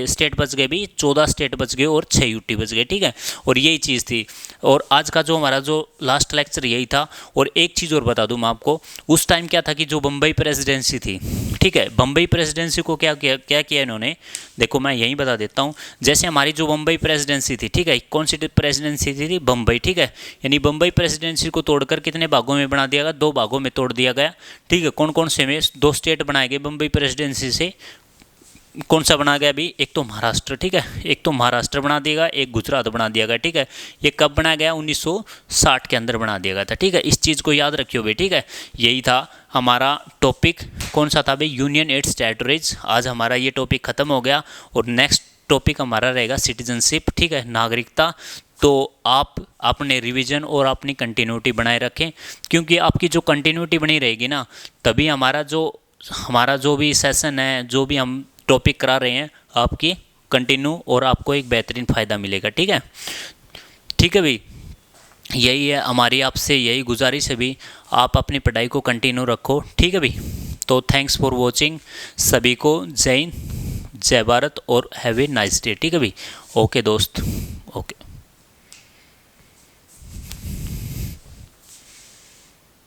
स्टेट बच गए भी, 14 स्टेट बच गए और 6 यूटी बच गए, ठीक है। और यही चीज़ थी। और आज का जो हमारा जो लास्ट लेक्चर यही था। और एक चीज़ और बता दूं मैं आपको, उस टाइम क्या था कि जो बम्बई प्रेसिडेंसी थी, ठीक है, बम्बई प्रेसिडेंसी को क्या किया इन्होंने, देखो मैं यही बता देता हूँ। जैसे हमारी जो बम्बई प्रेसिडेंसी थी, ठीक है, कौन सी प्रेसिडेंसी थी, बम्बई, ठीक है। यानी बम्बई प्रेसिडेंसी को तोड़कर कितने भागों में बना दिया गया, 2 भागों में तोड़ दिया गया, ठीक है। कौन कौन से में 2 स्टेट बनाए गए बम्बई प्रेसिडेंसी से, कौन सा बना गया अभी, एक तो महाराष्ट्र, ठीक है, एक तो महाराष्ट्र बना दिया गया, एक गुजरात बना दिया गया, ठीक है। ये कब बनाया गया, 1960 के अंदर बना दिया गया था, ठीक है। इस चीज़ को याद रखियो भाई, ठीक है। यही था हमारा टॉपिक, कौन सा था भाई, यूनियन एट्स टेरिटरीज। आज हमारा ये टॉपिक खत्म हो गया और नेक्स्ट टॉपिक हमारा रहेगा सिटीजनशिप, ठीक है, नागरिकता। तो आप अपने रिवीजन और अपनी कंटिन्यूटी बनाए रखें, क्योंकि आपकी जो कंटिन्यूटी बनी रहेगी ना, तभी हमारा जो भी सेशन है, जो भी हम टॉपिक करा रहे हैं, आपकी कंटिन्यू और आपको एक बेहतरीन फ़ायदा मिलेगा, ठीक है। ठीक है भाई, यही है हमारी आपसे यही गुजारिश है भी, आप अपनी पढ़ाई को कंटिन्यू रखो, ठीक है भाई। तो थैंक्स फॉर वॉचिंग, सभी को जय हिंद, जय भारत और हैव ए नाइस डे, ठीक है भाई। ओके दोस्त, ओके।